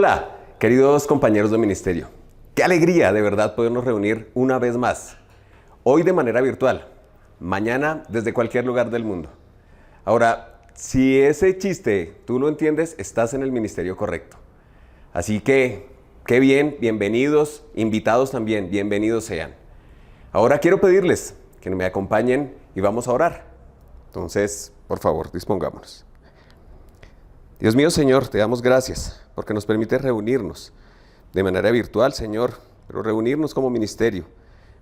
Hola, queridos compañeros de ministerio. Qué alegría de verdad podernos reunir una vez más. Hoy de manera virtual, mañana desde cualquier lugar del mundo. Ahora, si ese chiste tú lo entiendes, estás en el ministerio correcto. Así que, qué bien, bienvenidos, invitados también, bienvenidos sean. Ahora quiero pedirles que me acompañen y vamos a orar. Entonces, por favor, dispongámonos. Dios mío, Señor, te damos gracias porque nos permite reunirnos de manera virtual, Señor, pero reunirnos como ministerio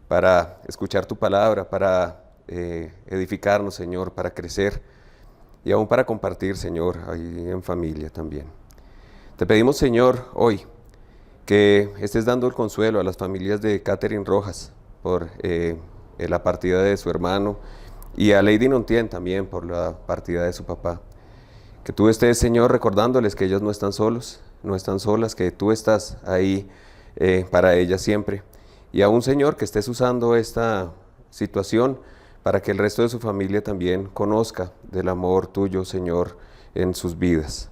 para escuchar tu palabra, para edificarnos, Señor, para crecer y aún para compartir, Señor, ahí en familia también. Te pedimos, Señor, hoy que estés dando el consuelo a las familias de Catherine Rojas por la partida de su hermano y a Lady Nontien también por la partida de su papá. Que tú estés, Señor, recordándoles que ellos no están solos, no están solas, que tú estás ahí para ellas siempre. Y aún, Señor, que estés usando esta situación para que el resto de su familia también conozca del amor tuyo, Señor, en sus vidas.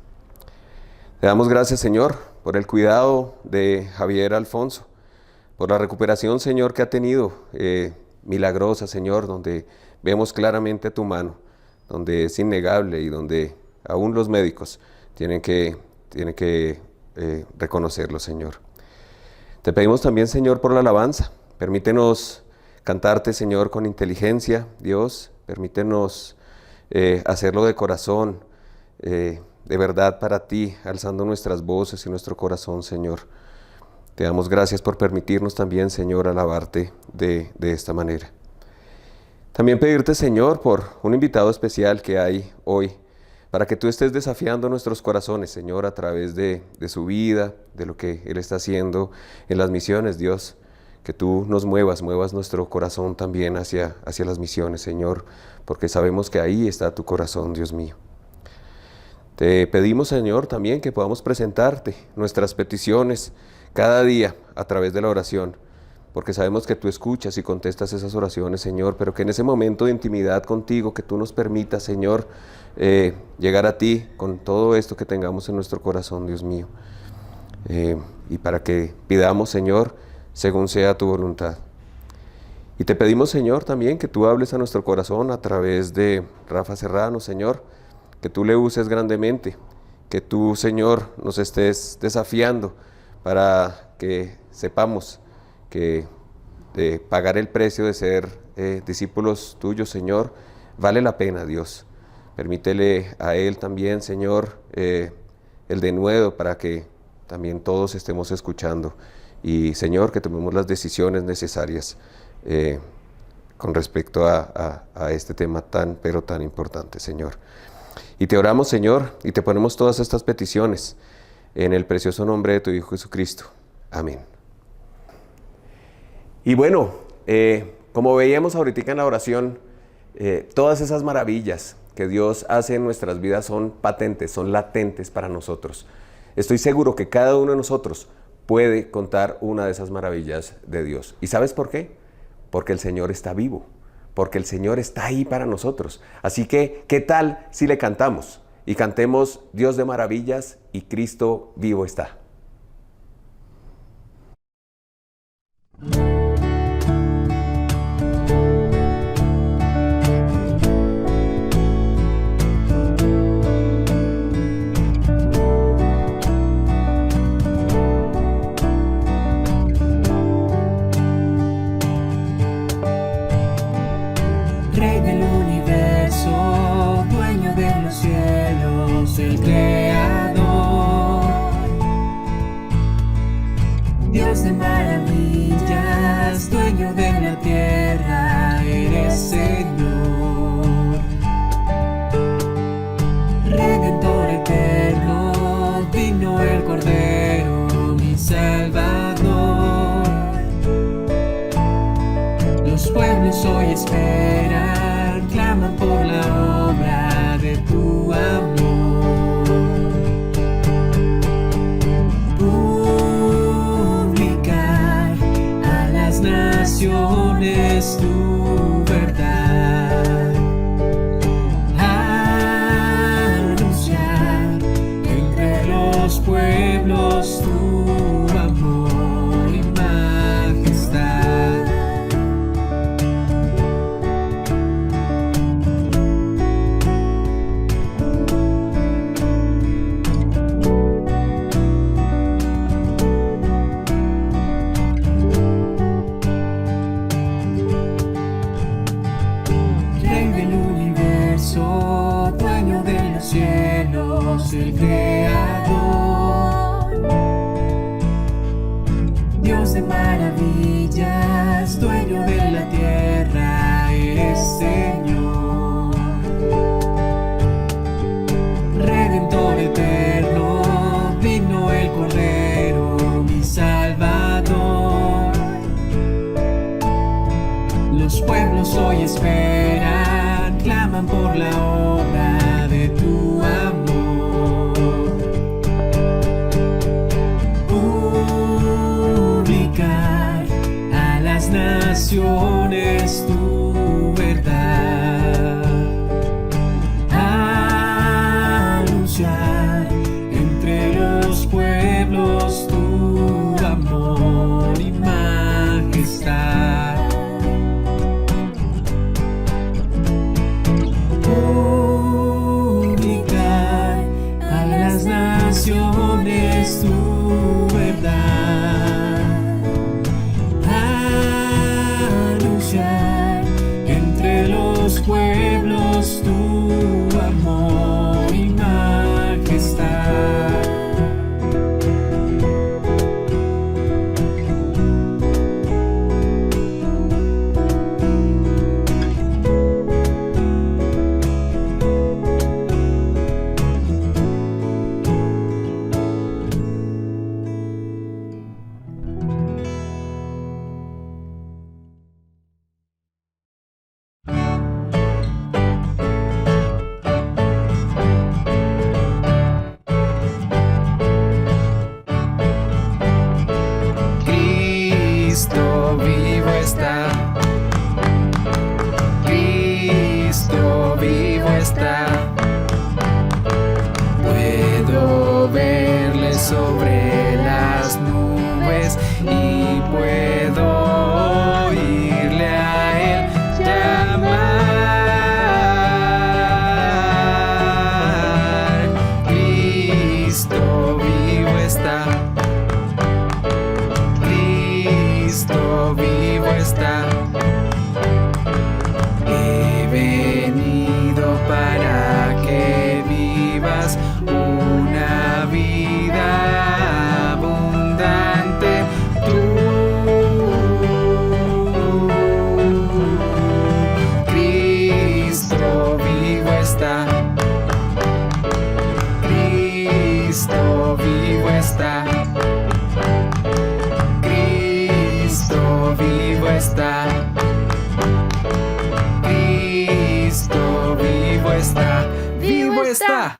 Te damos gracias, Señor, por el cuidado de Javier Alfonso, por la recuperación, Señor, que ha tenido, milagrosa, Señor, donde vemos claramente tu mano, donde es innegable y donde aún los médicos tienen que reconocerlo, Señor. Te pedimos también, Señor, por la alabanza. Permítenos cantarte, Señor, con inteligencia, Dios. Permítenos hacerlo de corazón, de verdad para ti, alzando nuestras voces y nuestro corazón, Señor. Te damos gracias por permitirnos también, Señor, alabarte de esta manera. También pedirte, Señor, por un invitado especial que hay hoy, para que tú estés desafiando nuestros corazones, Señor, a través de su vida, de lo que Él está haciendo en las misiones, Dios. Que tú nos muevas nuestro corazón también hacia las misiones, Señor, porque sabemos que ahí está tu corazón, Dios mío. Te pedimos, Señor, también que podamos presentarte nuestras peticiones cada día a través de la oración, porque sabemos que tú escuchas y contestas esas oraciones, Señor, pero que en ese momento de intimidad contigo, que tú nos permitas, Señor, llegar a ti con todo esto que tengamos en nuestro corazón, Dios mío, y para que pidamos, Señor, según sea tu voluntad. Y te pedimos, Señor, también que tú hables a nuestro corazón a través de Rafa Serrano, Señor, que tú le uses grandemente, que tú, Señor, nos estés desafiando para que sepamos que pagar el precio de ser discípulos tuyos, Señor, vale la pena, Dios. Permítele a Él también, Señor, el denuedo para que también todos estemos escuchando. Y, Señor, que tomemos las decisiones necesarias con respecto a este tema tan, pero tan importante, Señor. Y te oramos, Señor, y te ponemos todas estas peticiones en el precioso nombre de tu Hijo Jesucristo. Amén. Y bueno, como veíamos ahorita en la oración, todas esas maravillas que Dios hace en nuestras vidas son patentes, son latentes para nosotros. Estoy seguro que cada uno de nosotros puede contar una de esas maravillas de Dios. ¿Y sabes por qué? Porque el Señor está vivo, porque el Señor está ahí para nosotros. Así que, ¿qué tal si le cantamos? Y cantemos Dios de maravillas y Cristo vivo está. El Creador, Dios de maravillas, dueño de la tierra, eres Señor. Redentor eterno, digno el Cordero, mi Salvador. Los pueblos hoy esperan, claman por la obra de tu amor. Naciones tu verdad. cielos el Creador. Dios de maravillas, dueño de la tierra, eres Señor. Redentor eterno, digno el Cordero, mi Salvador. Los pueblos hoy esperan, claman por la obra de tu amor. Publicar a las naciones tu verdad. Anunciar entre los pueblos tu amor y majestad. Publicar a las naciones tu verdad. Anunciar entre los pueblos tu amor y majestad. Cristo vivo está. Cristo vivo está. Puedo verle sobre las nubes y puedo oírle a él llamar. Cristo vivo está. Cristo vivo está. He venido para que vivas una vida abundante tú. Cristo vivo está. Cristo vivo está. Cristo vivo está. Cristo vivo está. Vivo está.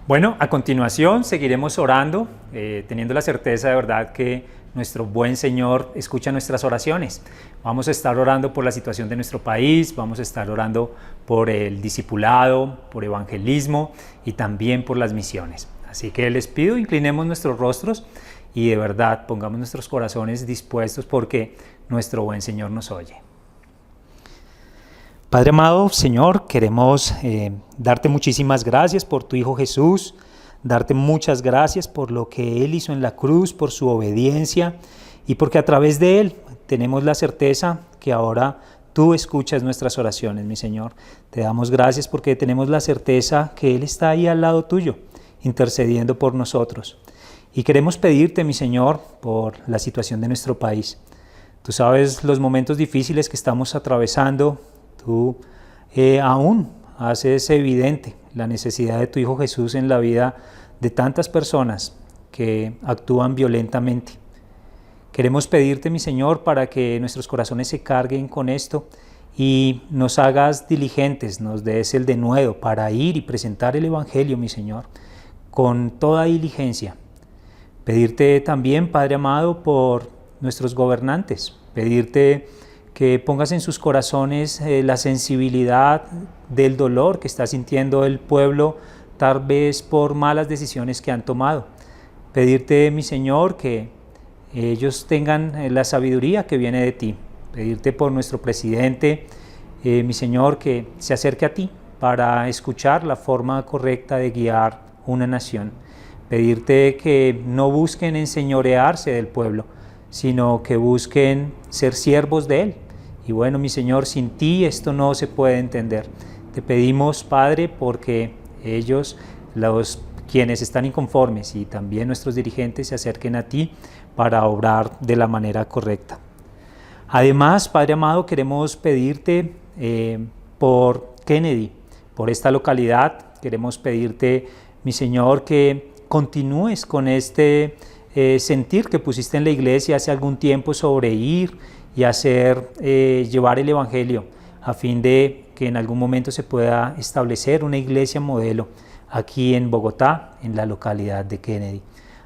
Bueno, a continuación seguiremos orando, teniendo la certeza de verdad que nuestro buen Señor escucha nuestras oraciones. Vamos a estar orando por la situación de nuestro país, vamos a estar orando por el discipulado, por evangelismo y también por las misiones. Así que les pido, inclinemos nuestros rostros y de verdad pongamos nuestros corazones dispuestos porque nuestro buen Señor nos oye. Padre amado, Señor, queremos darte muchísimas gracias por tu Hijo Jesús, darte muchas gracias por lo que Él hizo en la cruz, por su obediencia y porque a través de Él tenemos la certeza que ahora tú escuchas nuestras oraciones, mi Señor. Te damos gracias porque tenemos la certeza que Él está ahí al lado tuyo, intercediendo por nosotros. Y queremos pedirte, mi Señor, por la situación de nuestro país. Tú sabes los momentos difíciles que estamos atravesando. Tú aún haces evidente la necesidad de tu Hijo Jesús en la vida de tantas personas que actúan violentamente. Queremos pedirte, mi Señor, para que nuestros corazones se carguen con esto y nos hagas diligentes, nos des el denuedo para ir y presentar el Evangelio, mi Señor, con toda diligencia. Pedirte también, Padre amado, por nuestros gobernantes, pedirte que pongas en sus corazones la sensibilidad del dolor que está sintiendo el pueblo, tal vez por malas decisiones que han tomado. Pedirte, mi Señor, que ellos tengan la sabiduría que viene de ti. Pedirte por nuestro presidente, mi Señor, que se acerque a ti para escuchar la forma correcta de guiar una nación. Pedirte que no busquen enseñorearse del pueblo, sino que busquen ser siervos de Él. Y bueno, mi Señor, sin ti esto no se puede entender. Te pedimos, Padre, porque ellos, los quienes están inconformes y también nuestros dirigentes se acerquen a ti para obrar de la manera correcta. Además, Padre amado, queremos pedirte por Kennedy, por esta localidad. Queremos pedirte, mi Señor, que continúes con este sentir que pusiste en la iglesia hace algún tiempo sobre ir y llevar el Evangelio, a fin de que en algún momento se pueda establecer una iglesia modelo aquí en Bogotá, en la localidad de Kennedy.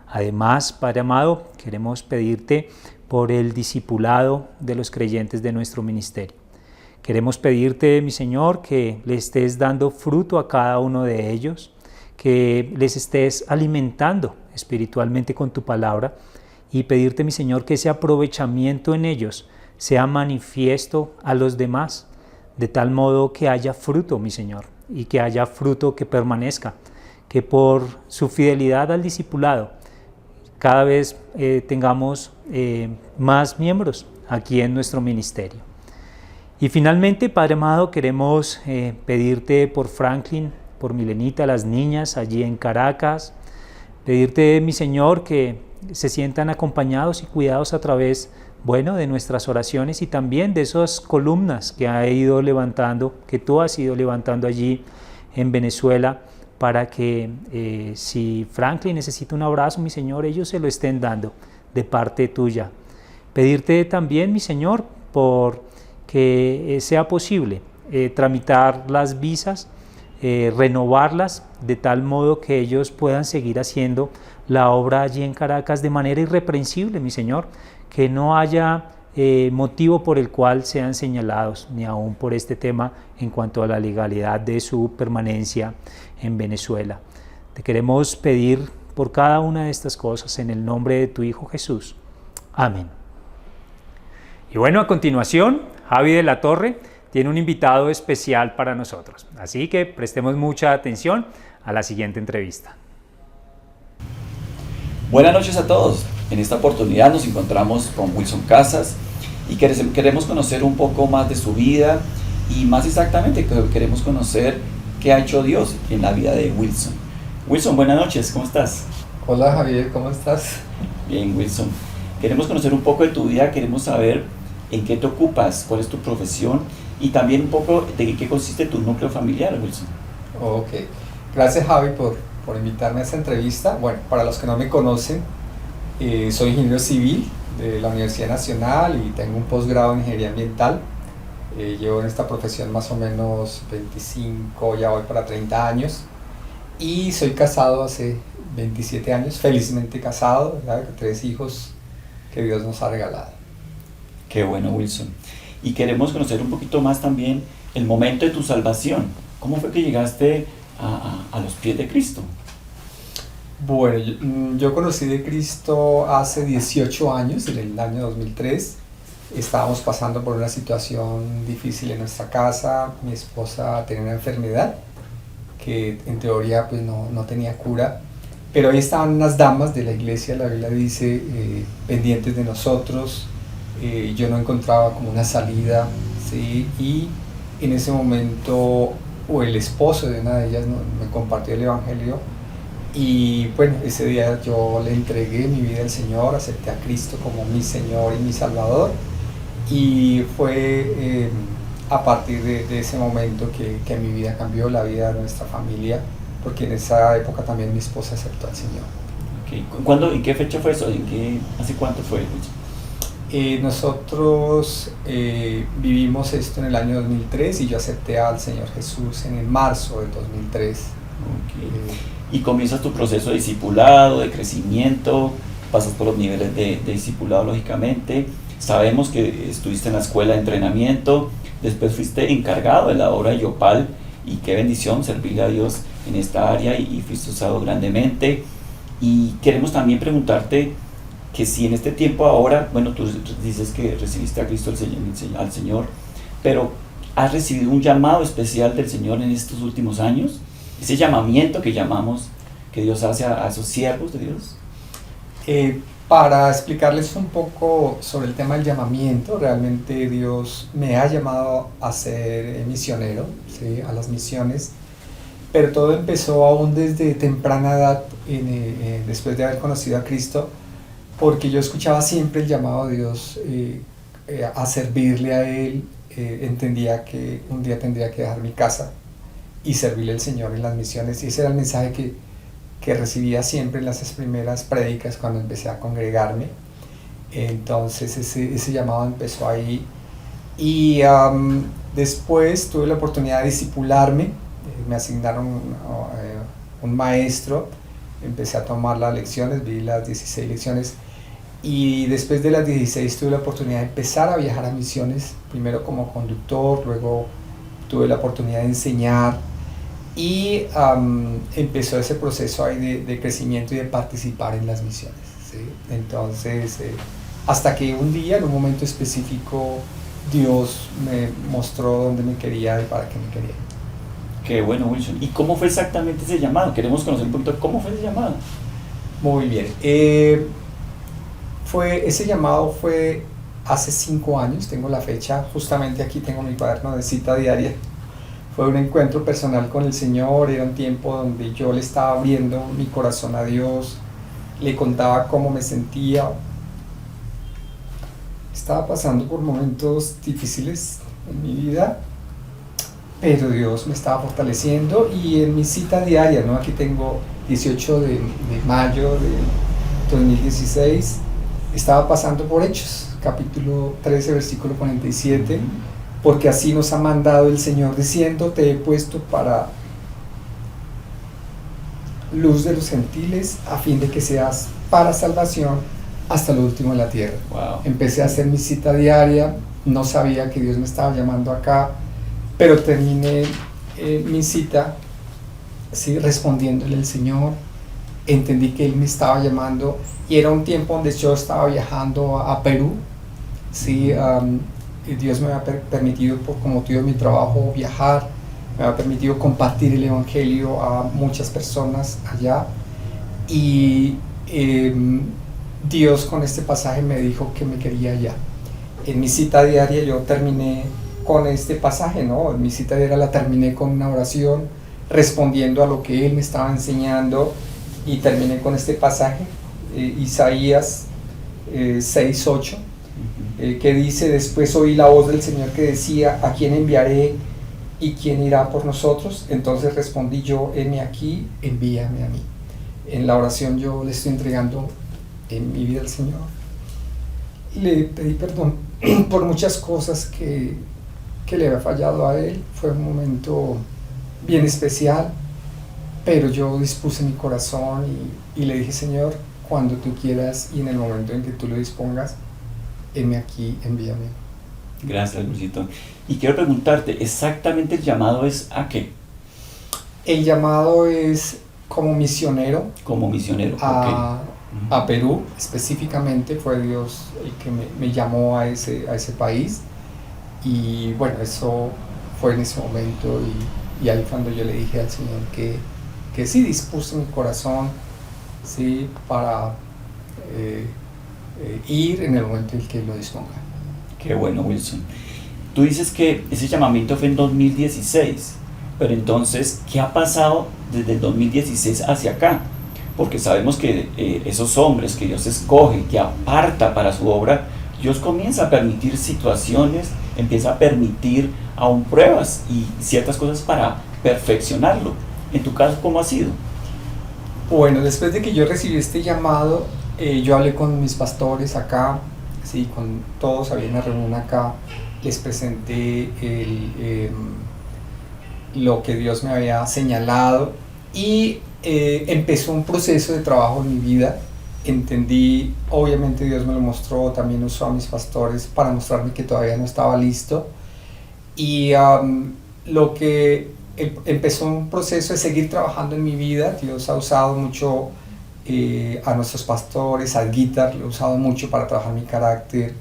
Además, Padre amado, queremos pedirte por el discipulado de los creyentes de nuestro ministerio. Queremos pedirte, mi Señor, que le estés dando fruto a cada uno de ellos, que les estés alimentando espiritualmente con tu palabra, y pedirte, mi Señor, que ese aprovechamiento en ellos sea manifiesto a los demás, de tal modo que haya fruto, mi Señor, y que haya fruto que permanezca, que por su fidelidad al discipulado cada vez tengamos más miembros aquí en nuestro ministerio. Y finalmente, Padre amado, queremos pedirte por Franklin, por Milenita, las niñas allí en Caracas, pedirte, mi Señor, que se sientan acompañados y cuidados a través, de nuestras oraciones y también de esas columnas que tú has ido levantando allí en Venezuela, para que si Franklin necesita un abrazo, mi Señor, ellos se lo estén dando de parte tuya. Pedirte también, mi Señor, por que sea posible tramitar las visas, renovarlas, de tal modo que ellos puedan seguir haciendo la obra allí en Caracas de manera irreprensible, mi Señor, que no haya motivo por el cual sean señalados, ni aún por este tema en cuanto a la legalidad de su permanencia en Venezuela. Te queremos pedir por cada una de estas cosas en el nombre de tu Hijo Jesús. Amén. Y a continuación, Javi de la Torre tiene un invitado especial para nosotros, así que prestemos mucha atención a la siguiente entrevista. Buenas noches a todos. En esta oportunidad nos encontramos con Wilson Casas y queremos conocer un poco más de su vida, y más exactamente queremos conocer qué ha hecho Dios en la vida de Wilson. Wilson, buenas noches, ¿cómo estás? Hola Javier, ¿cómo estás? Bien, Wilson. Queremos conocer un poco de tu vida, queremos saber en qué te ocupas, cuál es tu profesión y también un poco de qué consiste tu núcleo familiar, Wilson. Ok, gracias Javi por invitarme a esta entrevista. Bueno, para los que no me conocen, soy ingeniero civil de la Universidad Nacional y tengo un posgrado en ingeniería ambiental. Llevo en esta profesión más o menos 25, ya voy para 30 años, y soy casado hace 27 años, felizmente casado, ¿verdad? Con 3 hijos que Dios nos ha regalado. Qué bueno, Wilson. Y queremos conocer un poquito más también el momento de tu salvación. ¿Cómo fue que llegaste a los pies de Cristo? Bueno, yo conocí de Cristo hace 18 años, en el año 2003. Estábamos pasando por una situación difícil en nuestra casa. Mi esposa tenía una enfermedad que en teoría pues no tenía cura, pero ahí estaban unas damas de la iglesia, la Biblia dice, pendientes de nosotros. Yo no encontraba como una salida, ¿sí? Y en ese momento el esposo de una de ellas me compartió el Evangelio, y bueno, ese día yo le entregué mi vida al Señor, acepté a Cristo como mi Señor y mi Salvador, y fue a partir de ese momento que mi vida cambió, la vida de nuestra familia, porque en esa época también mi esposa aceptó al Señor. Okay. ¿Cuándo, en qué fecha fue eso? ¿Hace cuánto fue? Nosotros vivimos esto en el año 2003 y yo acepté al Señor Jesús en el marzo del 2003. Okay. Y comienzas tu proceso de discipulado, de crecimiento, pasas por los niveles de discipulado lógicamente. Sabemos que estuviste en la escuela de entrenamiento, después fuiste encargado de la obra de Yopal, y qué bendición servirle a Dios en esta área, y fuiste usado grandemente. Y queremos también preguntarte que si en este tiempo ahora, bueno, tú dices que recibiste a Cristo al Señor, pero ¿has recibido un llamado especial del Señor en estos últimos años? Ese llamamiento que llamamos, que Dios hace a esos siervos de Dios. Para explicarles un poco sobre el tema del llamamiento, realmente Dios me ha llamado a ser misionero, ¿sí? A las misiones, pero todo empezó aún desde temprana edad, después de haber conocido a Cristo, porque yo escuchaba siempre el llamado de Dios a servirle a Él. Entendía que un día tendría que dejar mi casa y servirle al Señor en las misiones, y ese era el mensaje que recibía siempre en las primeras prédicas cuando empecé a congregarme. Entonces ese llamado empezó ahí, y después tuve la oportunidad de discipularme. Me asignaron un maestro, empecé a tomar las lecciones, vi las 16 lecciones, y después de las 16 tuve la oportunidad de empezar a viajar a misiones, primero como conductor, luego tuve la oportunidad de enseñar, y empezó ese proceso ahí de crecimiento y de participar en las misiones, ¿sí? Entonces, hasta que un día, en un momento específico, Dios me mostró dónde me quería y para qué me quería. Qué bueno, Wilson. ¿Y cómo fue exactamente ese llamado? Queremos conocer un poquito cómo fue ese llamado. Muy bien. Ese llamado fue hace 5 años, tengo la fecha, justamente aquí tengo mi cuaderno de cita diaria. Fue un encuentro personal con el Señor, era un tiempo donde yo le estaba abriendo mi corazón a Dios, le contaba cómo me sentía. Estaba pasando por momentos difíciles en mi vida, pero Dios me estaba fortaleciendo, y en mi cita diaria, ¿no? Aquí tengo 18 de mayo de 2016, estaba pasando por Hechos, capítulo 13, versículo 47, porque así nos ha mandado el Señor diciendo: te he puesto para luz de los gentiles, a fin de que seas para salvación hasta lo último de la tierra. Wow. Empecé a hacer mi cita diaria, no sabía que Dios me estaba llamando acá, pero terminé mi cita, ¿sí?, respondiéndole al Señor. Entendí que Él me estaba llamando, y era un tiempo donde yo estaba viajando a Perú, ¿sí? Dios me había permitido, por motivo de mi trabajo, viajar, me había permitido compartir el Evangelio a muchas personas allá, y Dios con este pasaje me dijo que me quería allá. En mi cita diaria yo terminé con este pasaje, ¿no? En mi cita diaria la terminé con una oración, respondiendo a lo que Él me estaba enseñando, y terminé con este pasaje, Isaías 6:8, que dice: después oí la voz del Señor que decía: ¿a quién enviaré y quién irá por nosotros? Entonces respondí yo: heme aquí, envíame a mí. En la oración yo le estoy entregando en mi vida al Señor. Le pedí perdón por muchas cosas que le había fallado a Él. Fue un momento bien especial, pero yo dispuse mi corazón y le dije: Señor, cuando tú quieras y en el momento en que tú lo dispongas, heme aquí, envíame. Gracias, Luisito. Y quiero preguntarte, ¿exactamente el llamado es a qué? El llamado es como misionero. Como misionero. A Perú, específicamente. Fue Dios el que me llamó a ese país, y bueno, eso fue en ese momento, y ahí cuando yo le dije al Señor que sí, dispuse mi corazón, sí, para ir en el momento en que lo disponga. Qué bueno, Wilson. Tú dices que ese llamamiento fue en 2016, pero entonces, ¿qué ha pasado desde el 2016 hacia acá? Porque sabemos que esos hombres que Dios escoge, que aparta para su obra, Dios comienza a permitir situaciones, empieza a permitir aún pruebas y ciertas cosas para perfeccionarlo. En tu caso, ¿cómo ha sido? Bueno, después de que yo recibí este llamado, yo hablé con mis pastores acá, sí, con todos, había una reunión acá, les presenté lo que Dios me había señalado, y empezó un proceso de trabajo en mi vida. Entendí, obviamente Dios me lo mostró, también usó a mis pastores para mostrarme que todavía no estaba listo, y lo que empezó un proceso de seguir trabajando en mi vida. Dios ha usado mucho a nuestros pastores, al Guitar, lo he usado mucho para trabajar mi carácter,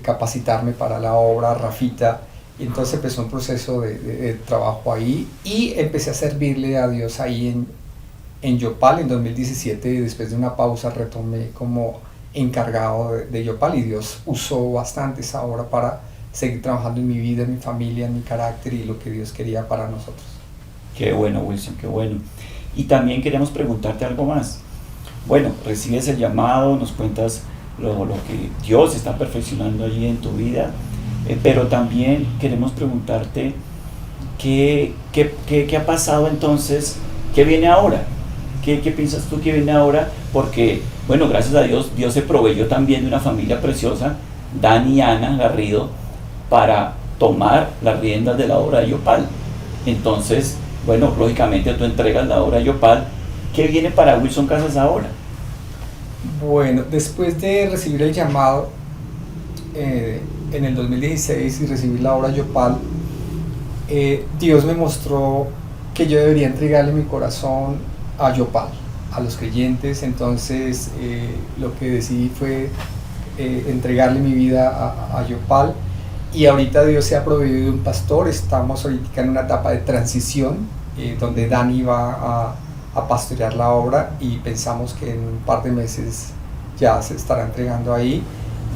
capacitarme para la obra, Rafita, y entonces empezó un proceso de trabajo ahí, y empecé a servirle a Dios ahí en Yopal en 2017, y después de una pausa retomé como encargado de Yopal, y Dios usó bastante esa obra para seguir trabajando en mi vida, en mi familia, en mi carácter y lo que Dios quería para nosotros. Qué bueno, Wilson, qué bueno. Y también queríamos preguntarte algo más. Bueno, recibes el llamado, nos cuentas lo que Dios está perfeccionando allí en tu vida, pero también queremos preguntarte qué ha pasado entonces, qué viene ahora, qué piensas tú que viene ahora, porque, bueno, gracias a Dios, Dios se proveyó también de una familia preciosa, Dani y Ana Garrido, para tomar las riendas de la obra de Yopal. Entonces, bueno, lógicamente tú entregas la obra de Yopal. ¿Qué viene para Wilson Casas ahora? Bueno, después de recibir el llamado en el 2016 y recibir la obra Yopal, Dios me mostró que yo debería entregarle mi corazón a Yopal, a los creyentes. Entonces lo que decidí fue entregarle mi vida a Yopal, y ahorita Dios se ha proveído de un pastor. Estamos ahorita en una etapa de transición donde Dani va a pastorear la obra, y pensamos que en un par de meses ya se estará entregando ahí,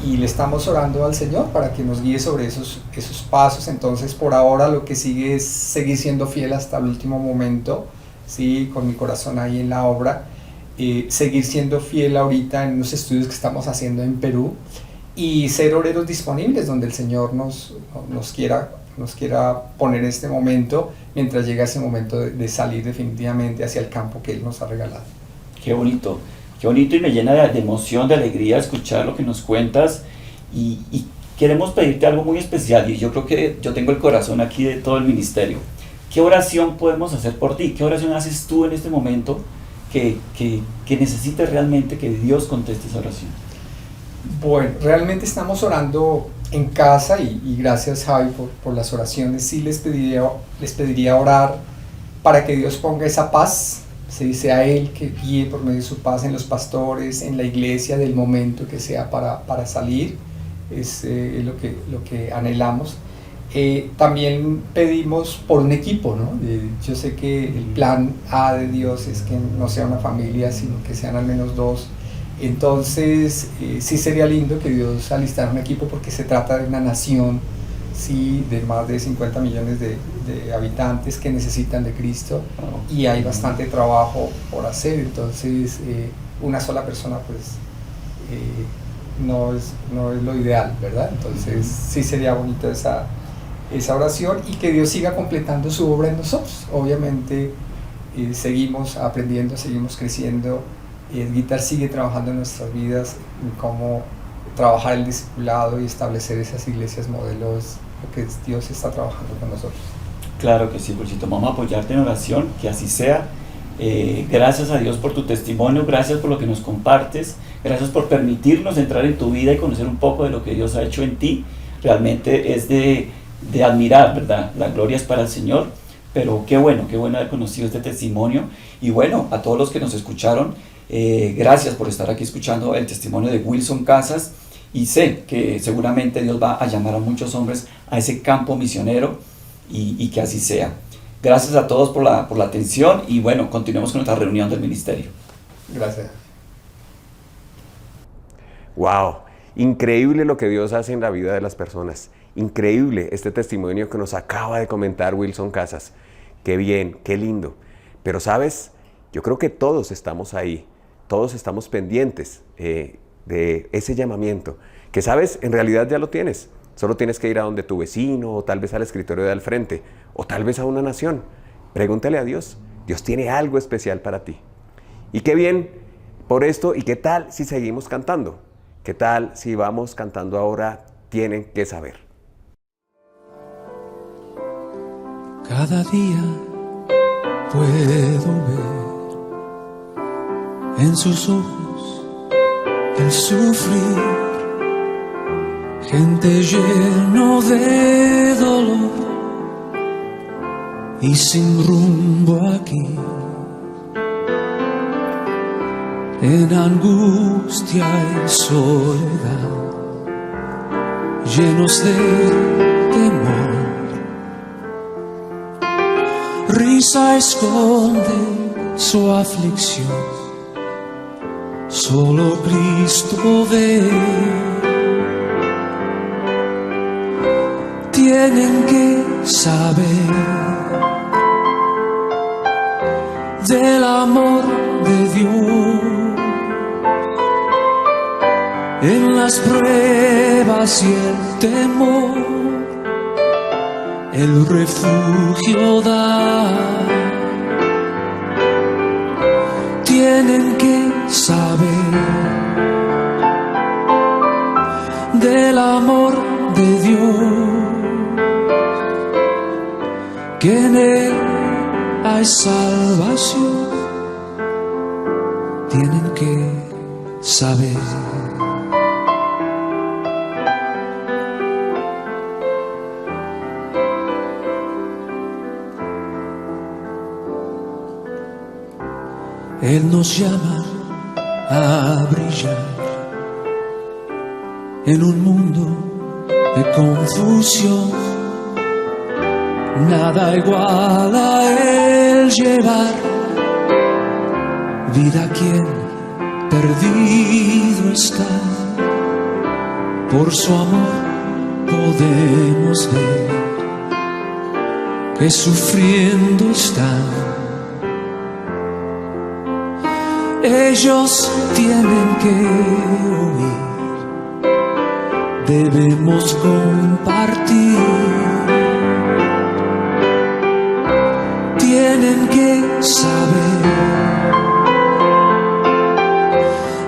y le estamos orando al Señor para que nos guíe sobre esos pasos. Entonces por ahora lo que sigue es seguir siendo fiel hasta el último momento, ¿sí? Con mi corazón ahí en la obra, seguir siendo fiel ahorita en los estudios que estamos haciendo en Perú, y ser obreros disponibles donde el Señor nos quiera poner en este momento, mientras llega ese momento de salir definitivamente hacia el campo que Él nos ha regalado. Qué bonito, y me llena de emoción, de alegría escuchar lo que nos cuentas, y queremos pedirte algo muy especial, y yo creo que yo tengo el corazón aquí de todo el ministerio. ¿Qué oración podemos hacer por ti? ¿Qué oración haces tú en este momento que necesites realmente que Dios conteste esa oración? Bueno, realmente estamos orando en casa, y gracias, Javi, por las oraciones. Sí les pediría orar para que Dios ponga esa paz, ¿sí? Sea Él que guíe por medio de su paz en los pastores, en la iglesia, del momento que sea para salir. Es lo que anhelamos. También pedimos por un equipo, ¿no? Yo sé que el plan A de Dios es que no sea una familia, sino que sean al menos dos. Entonces sí sería lindo que Dios alistara un equipo, porque se trata de una nación, sí, de más de 50 millones de habitantes que necesitan de Cristo, y hay bastante trabajo por hacer. Entonces una sola persona pues no es lo ideal, ¿verdad? Entonces sí sería bonito esa oración, y que Dios siga completando su obra en nosotros. Obviamente seguimos aprendiendo, seguimos creciendo. El Guitar sigue trabajando en nuestras vidas en cómo trabajar el discipulado y establecer esas iglesias modelos, lo que Dios está trabajando con nosotros. Claro que sí, Wilson, vamos a apoyarte en oración, que así sea. Gracias a Dios por tu testimonio, gracias por lo que nos compartes, gracias por permitirnos entrar en tu vida y conocer un poco de lo que Dios ha hecho en ti. Realmente es de admirar, ¿verdad? La gloria es para el Señor, pero qué bueno haber conocido este testimonio. Y bueno, a todos los que nos escucharon, gracias por estar aquí escuchando el testimonio de Wilson Casas, y sé que seguramente Dios va a llamar a muchos hombres a ese campo misionero, y que así sea. Gracias a todos por la atención, y bueno, continuemos con nuestra reunión del ministerio. Gracias. ¡Wow! Increíble lo que Dios hace en la vida de las personas. Increíble este testimonio que nos acaba de comentar Wilson Casas. Qué bien, qué lindo. Pero ¿sabes? Yo creo que todos estamos ahí. Todos estamos pendientes de ese llamamiento, que sabes, en realidad ya lo tienes. Solo tienes que ir a donde tu vecino, o tal vez al escritorio de al frente, o tal vez a una nación. Pregúntale a Dios. Dios tiene algo especial para ti. Y qué bien por esto. ¿Y qué tal si seguimos cantando? ¿Qué tal si vamos cantando ahora Tienen que Saber? Cada día puedo ver en sus ojos el sufrir, gente lleno de dolor y sin rumbo aquí, en angustia y soledad, llenos de temor. Risa esconde su aflicción, solo Cristo ve. Tienen que saber del amor de Dios. En las pruebas y el temor, el refugio da. Tienen que saber del amor de Dios, que en Él hay salvación. Tienen que saber. Él nos llama a brillar en un mundo de confusión. Nada igual a Él llevar vida a quien perdido está. Por su amor podemos ver que sufriendo están. Ellos tienen que oír, debemos compartir. Tienen que saber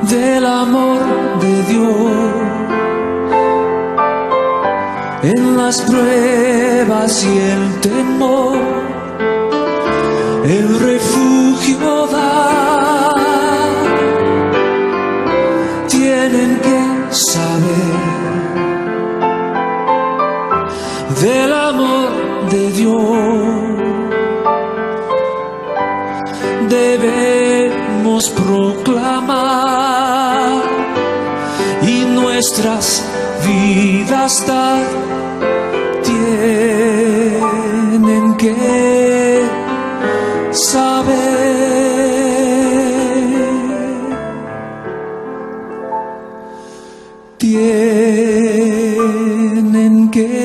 del amor de Dios. En las pruebas y el temor, el refugio da. Tienen que saber del amor de Dios. Debemos proclamar y nuestras vidas dar. Tienen que saber. Tienen que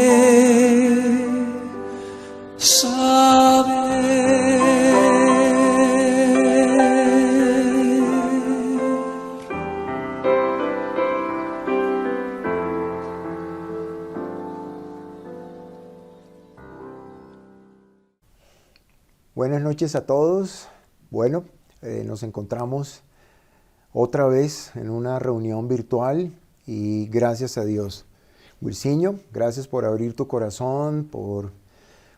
saber. Buenas noches a todos. Bueno, nos encontramos otra vez en una reunión virtual y gracias a Dios. Wilsinho, gracias por abrir tu corazón, por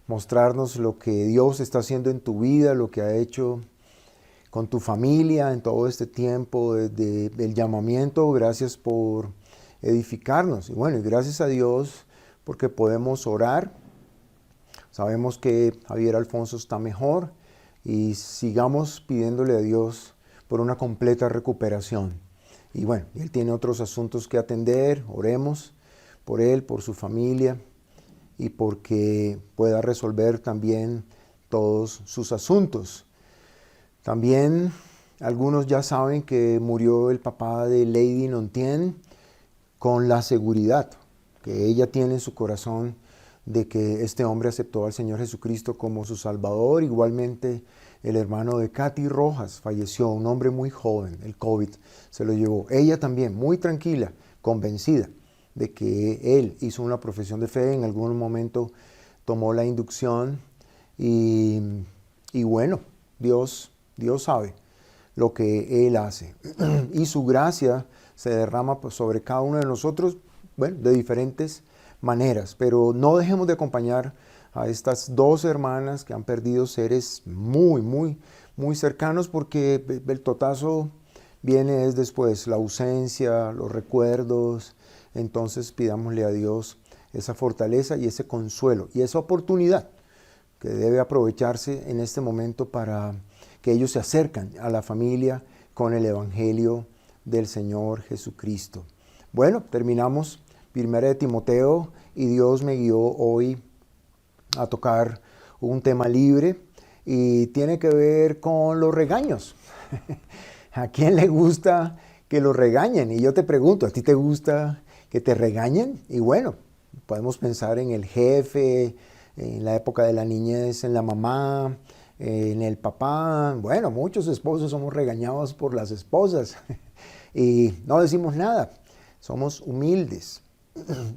mostrarnos lo que Dios está haciendo en tu vida, lo que ha hecho con tu familia en todo este tiempo desde el llamamiento. Gracias por edificarnos. Y bueno, y gracias a Dios porque podemos orar. Sabemos que Javier Alfonso está mejor y sigamos pidiéndole a Dios por una completa recuperación. Y bueno, él tiene otros asuntos que atender. Oremos por él, por su familia y porque pueda resolver también todos sus asuntos. También algunos ya saben que murió el papá de Lady Nontien, con la seguridad que ella tiene en su corazón de que este hombre aceptó al Señor Jesucristo como su Salvador. Igualmente el hermano de Katy Rojas falleció, un hombre muy joven, el COVID se lo llevó. Ella también muy tranquila, convencida de que él hizo una profesión de fe, en algún momento tomó la inducción y bueno, Dios sabe lo que Él hace. Y su gracia se derrama sobre cada uno de nosotros, bueno, de diferentes maneras. Pero no dejemos de acompañar a estas dos hermanas que han perdido seres muy cercanos, porque el totazo viene es después, la ausencia, los recuerdos. Entonces pidámosle a Dios esa fortaleza y ese consuelo y esa oportunidad que debe aprovecharse en este momento para que ellos se acercan a la familia con el Evangelio del Señor Jesucristo. Bueno, terminamos 1 de Timoteo y Dios me guió hoy a tocar un tema libre y tiene que ver con los regaños. ¿A quién le gusta que lo regañen? Y yo te pregunto, ¿a ti te gusta que te regañen? Y bueno, podemos pensar en el jefe, en la época de la niñez, en la mamá, En el papá, bueno, muchos esposos somos regañados por las esposas y no decimos nada, somos humildes.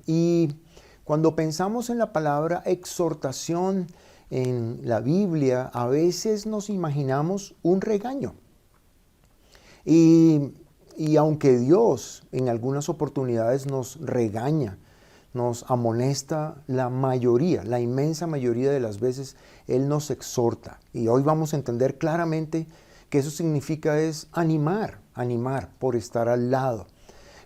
Y cuando pensamos en la palabra exhortación en la Biblia, a veces nos imaginamos un regaño. Y aunque Dios en algunas oportunidades nos regaña, nos amonesta, la inmensa mayoría de las veces, Él nos exhorta. Y hoy vamos a entender claramente que eso significa es animar por estar al lado.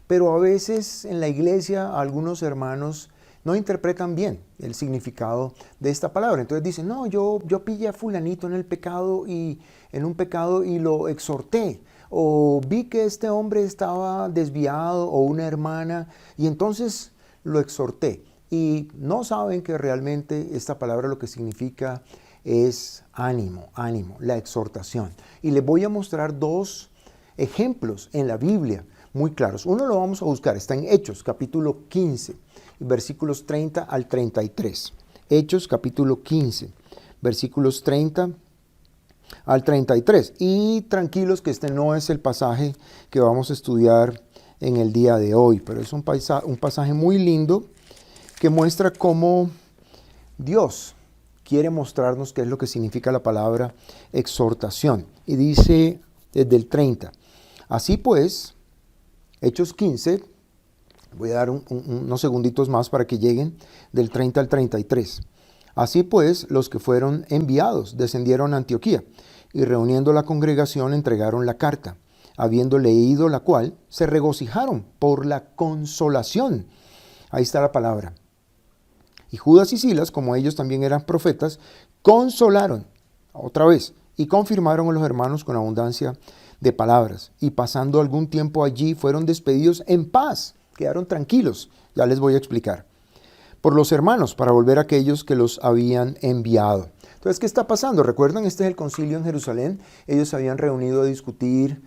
Pero a veces en la iglesia algunos hermanos no interpretan bien el significado de esta palabra. Entonces dicen, no, yo pillé a fulanito en un pecado y lo exhorté. O vi que este hombre estaba desviado o una hermana y entonces lo exhorté. Y no saben que realmente esta palabra lo que significa es ánimo, la exhortación. Y les voy a mostrar dos ejemplos en la Biblia muy claros. Uno lo vamos a buscar, está en Hechos, capítulo 15, versículos 30 al 33. Hechos, capítulo 15, versículos 30 al 33. Y tranquilos que este no es el pasaje que vamos a estudiar en el día de hoy, pero es un pasaje muy lindo que muestra cómo Dios quiere mostrarnos qué es lo que significa la palabra exhortación. Y dice desde el 30, así pues, Hechos 15, voy a dar unos segunditos más para que lleguen del 30 al 33. Así pues, los que fueron enviados descendieron a Antioquía y reuniendo la congregación entregaron la carta. Habiendo leído la cual, se regocijaron por la consolación. Ahí está la palabra. Y Judas y Silas, como ellos también eran profetas, consolaron, otra vez, y confirmaron a los hermanos con abundancia de palabras. Y pasando algún tiempo allí, fueron despedidos en paz. Quedaron tranquilos, ya les voy a explicar. Por los hermanos, para volver a aquellos que los habían enviado. Entonces, ¿qué está pasando? Recuerdan, este es el concilio en Jerusalén. Ellos se habían reunido a discutir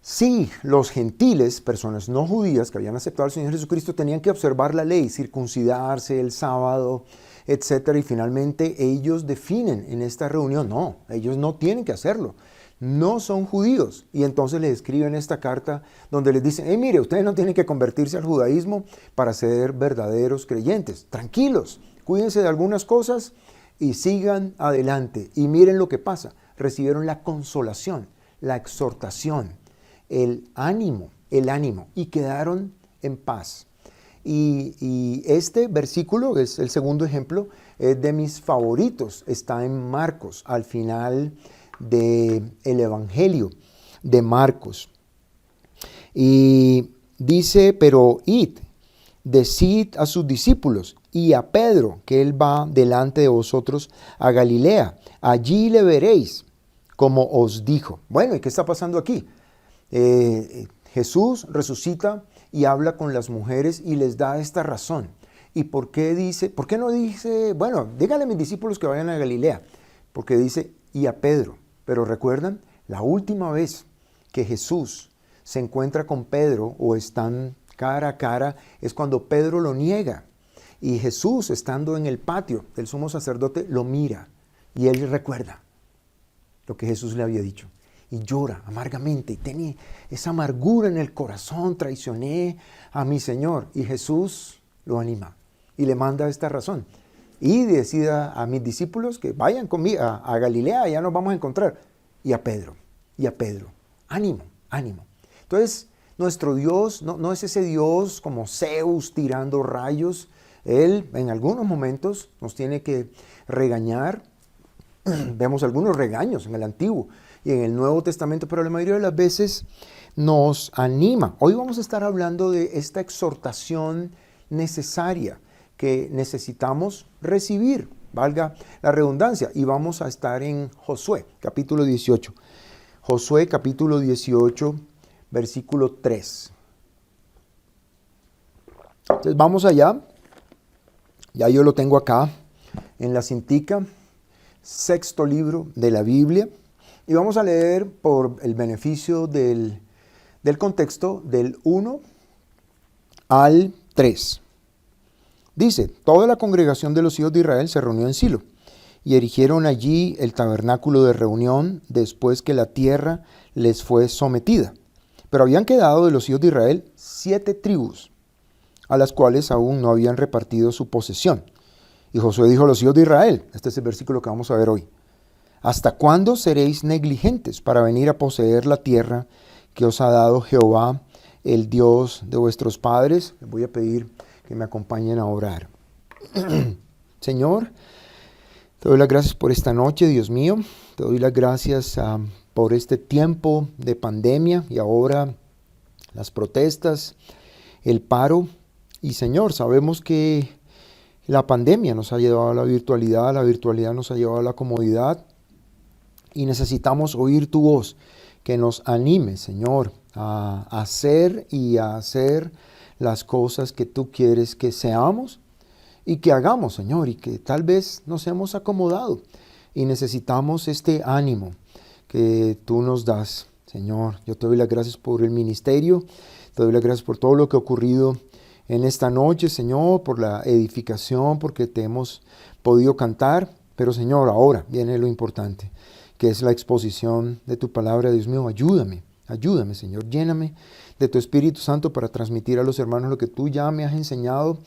si los gentiles, personas no judías que habían aceptado al Señor Jesucristo, tenían que observar la ley, circuncidarse el sábado, etc. Y finalmente ellos definen en esta reunión, no, ellos no tienen que hacerlo. No son judíos. Y entonces les escriben esta carta donde les dicen, mire, ustedes no tienen que convertirse al judaísmo para ser verdaderos creyentes. Tranquilos, cuídense de algunas cosas y sigan adelante. Y miren lo que pasa. Recibieron la consolación, la exhortación, el ánimo, y quedaron en paz. Y este versículo, es el segundo ejemplo, es de mis favoritos. Está en Marcos, al final del Evangelio de Marcos. Y dice, pero id, decid a sus discípulos y a Pedro que él va delante de vosotros a Galilea. Allí le veréis, como os dijo. Bueno, ¿y qué está pasando aquí? Jesús resucita y habla con las mujeres y les da esta razón. ¿Y por qué no dice, bueno, díganle a mis discípulos que vayan a Galilea? Porque dice, y a Pedro. Pero recuerdan, la última vez que Jesús se encuentra con Pedro o están cara a cara es cuando Pedro lo niega. Y Jesús, estando en el patio del sumo sacerdote, lo mira y él recuerda lo que Jesús le había dicho. Y llora amargamente y tiene esa amargura en el corazón, traicioné a mi Señor. Y Jesús lo anima y le manda esta razón. Y decida a mis discípulos que vayan conmigo a Galilea, ya nos vamos a encontrar. Y a Pedro, ánimo. Entonces, nuestro Dios no es ese Dios como Zeus tirando rayos. Él en algunos momentos nos tiene que regañar. Vemos algunos regaños en el Antiguo y en el Nuevo Testamento, pero la mayoría de las veces nos anima. Hoy vamos a estar hablando de esta exhortación necesaria que necesitamos recibir, valga la redundancia, y vamos a estar en Josué, capítulo 18. Josué, capítulo 18, versículo 3. Entonces vamos allá, ya yo lo tengo acá en la cintica, sexto libro de la Biblia, y vamos a leer por el beneficio del contexto del 1 al 3. Dice, toda la congregación de los hijos de Israel se reunió en Silo, y erigieron allí el tabernáculo de reunión después que la tierra les fue sometida. Pero habían quedado de los hijos de Israel 7 tribus, a las cuales aún no habían repartido su posesión. Y Josué dijo a los hijos de Israel, este es el versículo que vamos a ver hoy: ¿hasta cuándo seréis negligentes para venir a poseer la tierra que os ha dado Jehová, el Dios de vuestros padres? Les voy a pedir que me acompañen a orar. Señor, te doy las gracias por esta noche, Dios mío. Te doy las gracias por este tiempo de pandemia y ahora las protestas, el paro. Y Señor, sabemos que la pandemia nos ha llevado a la virtualidad nos ha llevado a la comodidad y necesitamos oír tu voz que nos anime, Señor, a hacer las cosas que tú quieres que seamos y que hagamos, Señor, y que tal vez nos hemos acomodado y necesitamos este ánimo que tú nos das, Señor. Yo te doy las gracias por el ministerio, te doy las gracias por todo lo que ha ocurrido en esta noche, Señor, por la edificación, porque te hemos podido cantar, pero Señor, ahora viene lo importante, que es la exposición de tu palabra. Dios mío, ayúdame, Señor, lléname de tu Espíritu Santo para transmitir a los hermanos lo que tú ya me has enseñado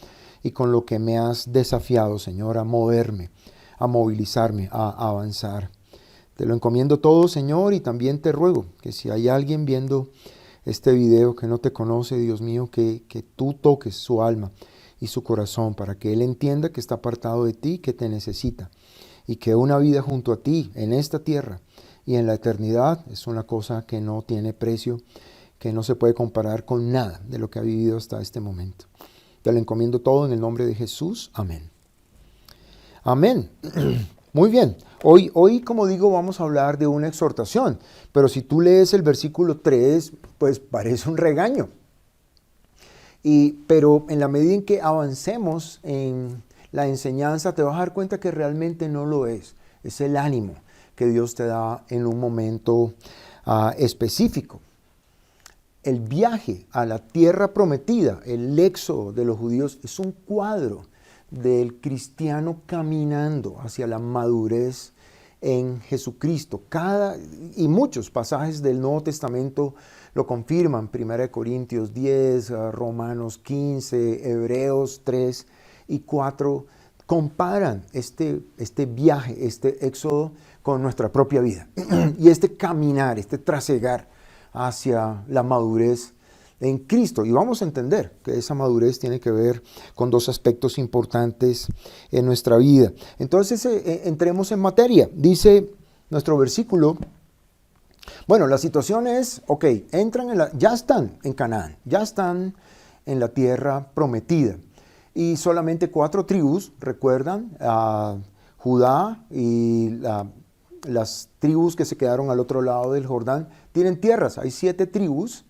y con lo que me has desafiado, Señor, a moverme, a movilizarme, a avanzar. Te lo encomiendo todo, Señor, y también te ruego que si hay alguien viendo este video que no te conoce, Dios mío, que tú toques su alma y su corazón para que él entienda que está apartado de ti, que te necesita y que una vida junto a ti en esta tierra y en la eternidad es una cosa que no tiene precio, que no se puede comparar con nada de lo que ha vivido hasta este momento. Te lo encomiendo todo en el nombre de Jesús. Amén. Amén. Muy bien. Hoy, como digo, vamos a hablar de una exhortación, pero si tú lees el versículo 3, pues parece un regaño. Pero en la medida en que avancemos en la enseñanza, te vas a dar cuenta que realmente no lo es. Es el ánimo que Dios te da en un momento específico. El viaje a la tierra prometida, el éxodo de los judíos, es un cuadro del cristiano caminando hacia la madurez en Jesucristo. Y muchos pasajes del Nuevo Testamento lo confirman: 1 Corintios 10, Romanos 15, Hebreos 3 y 4, comparan este viaje, este éxodo con nuestra propia vida. Y este caminar, este trasegar hacia la madurez en Cristo. Y vamos a entender que esa madurez tiene que ver con 2 aspectos importantes en nuestra vida. Entonces, entremos en materia. Dice nuestro versículo, bueno, la situación es, ya están en Canaán, ya están en la tierra prometida. Y solamente 4 tribus, recuerdan, Judá y las tribus que se quedaron al otro lado del Jordán, tienen tierras. Hay 7 tribus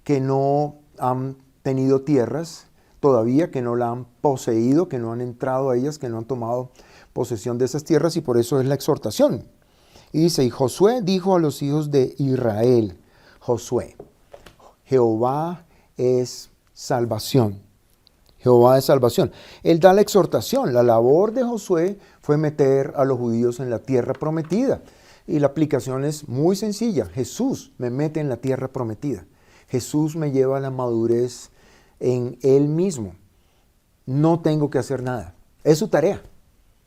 que no han tenido tierras todavía, que no la han poseído, que no han entrado a ellas, que no han tomado posesión de esas tierras, y por eso es la exhortación. Y dice, y Josué dijo a los hijos de Israel, Josué, Jehová es salvación. Jehová es salvación. Él da la exhortación. La labor de Josué fue meter a los judíos en la tierra prometida. Y la aplicación es muy sencilla. Jesús me mete en la tierra prometida. Jesús me lleva a la madurez en Él mismo. No tengo que hacer nada. Es su tarea.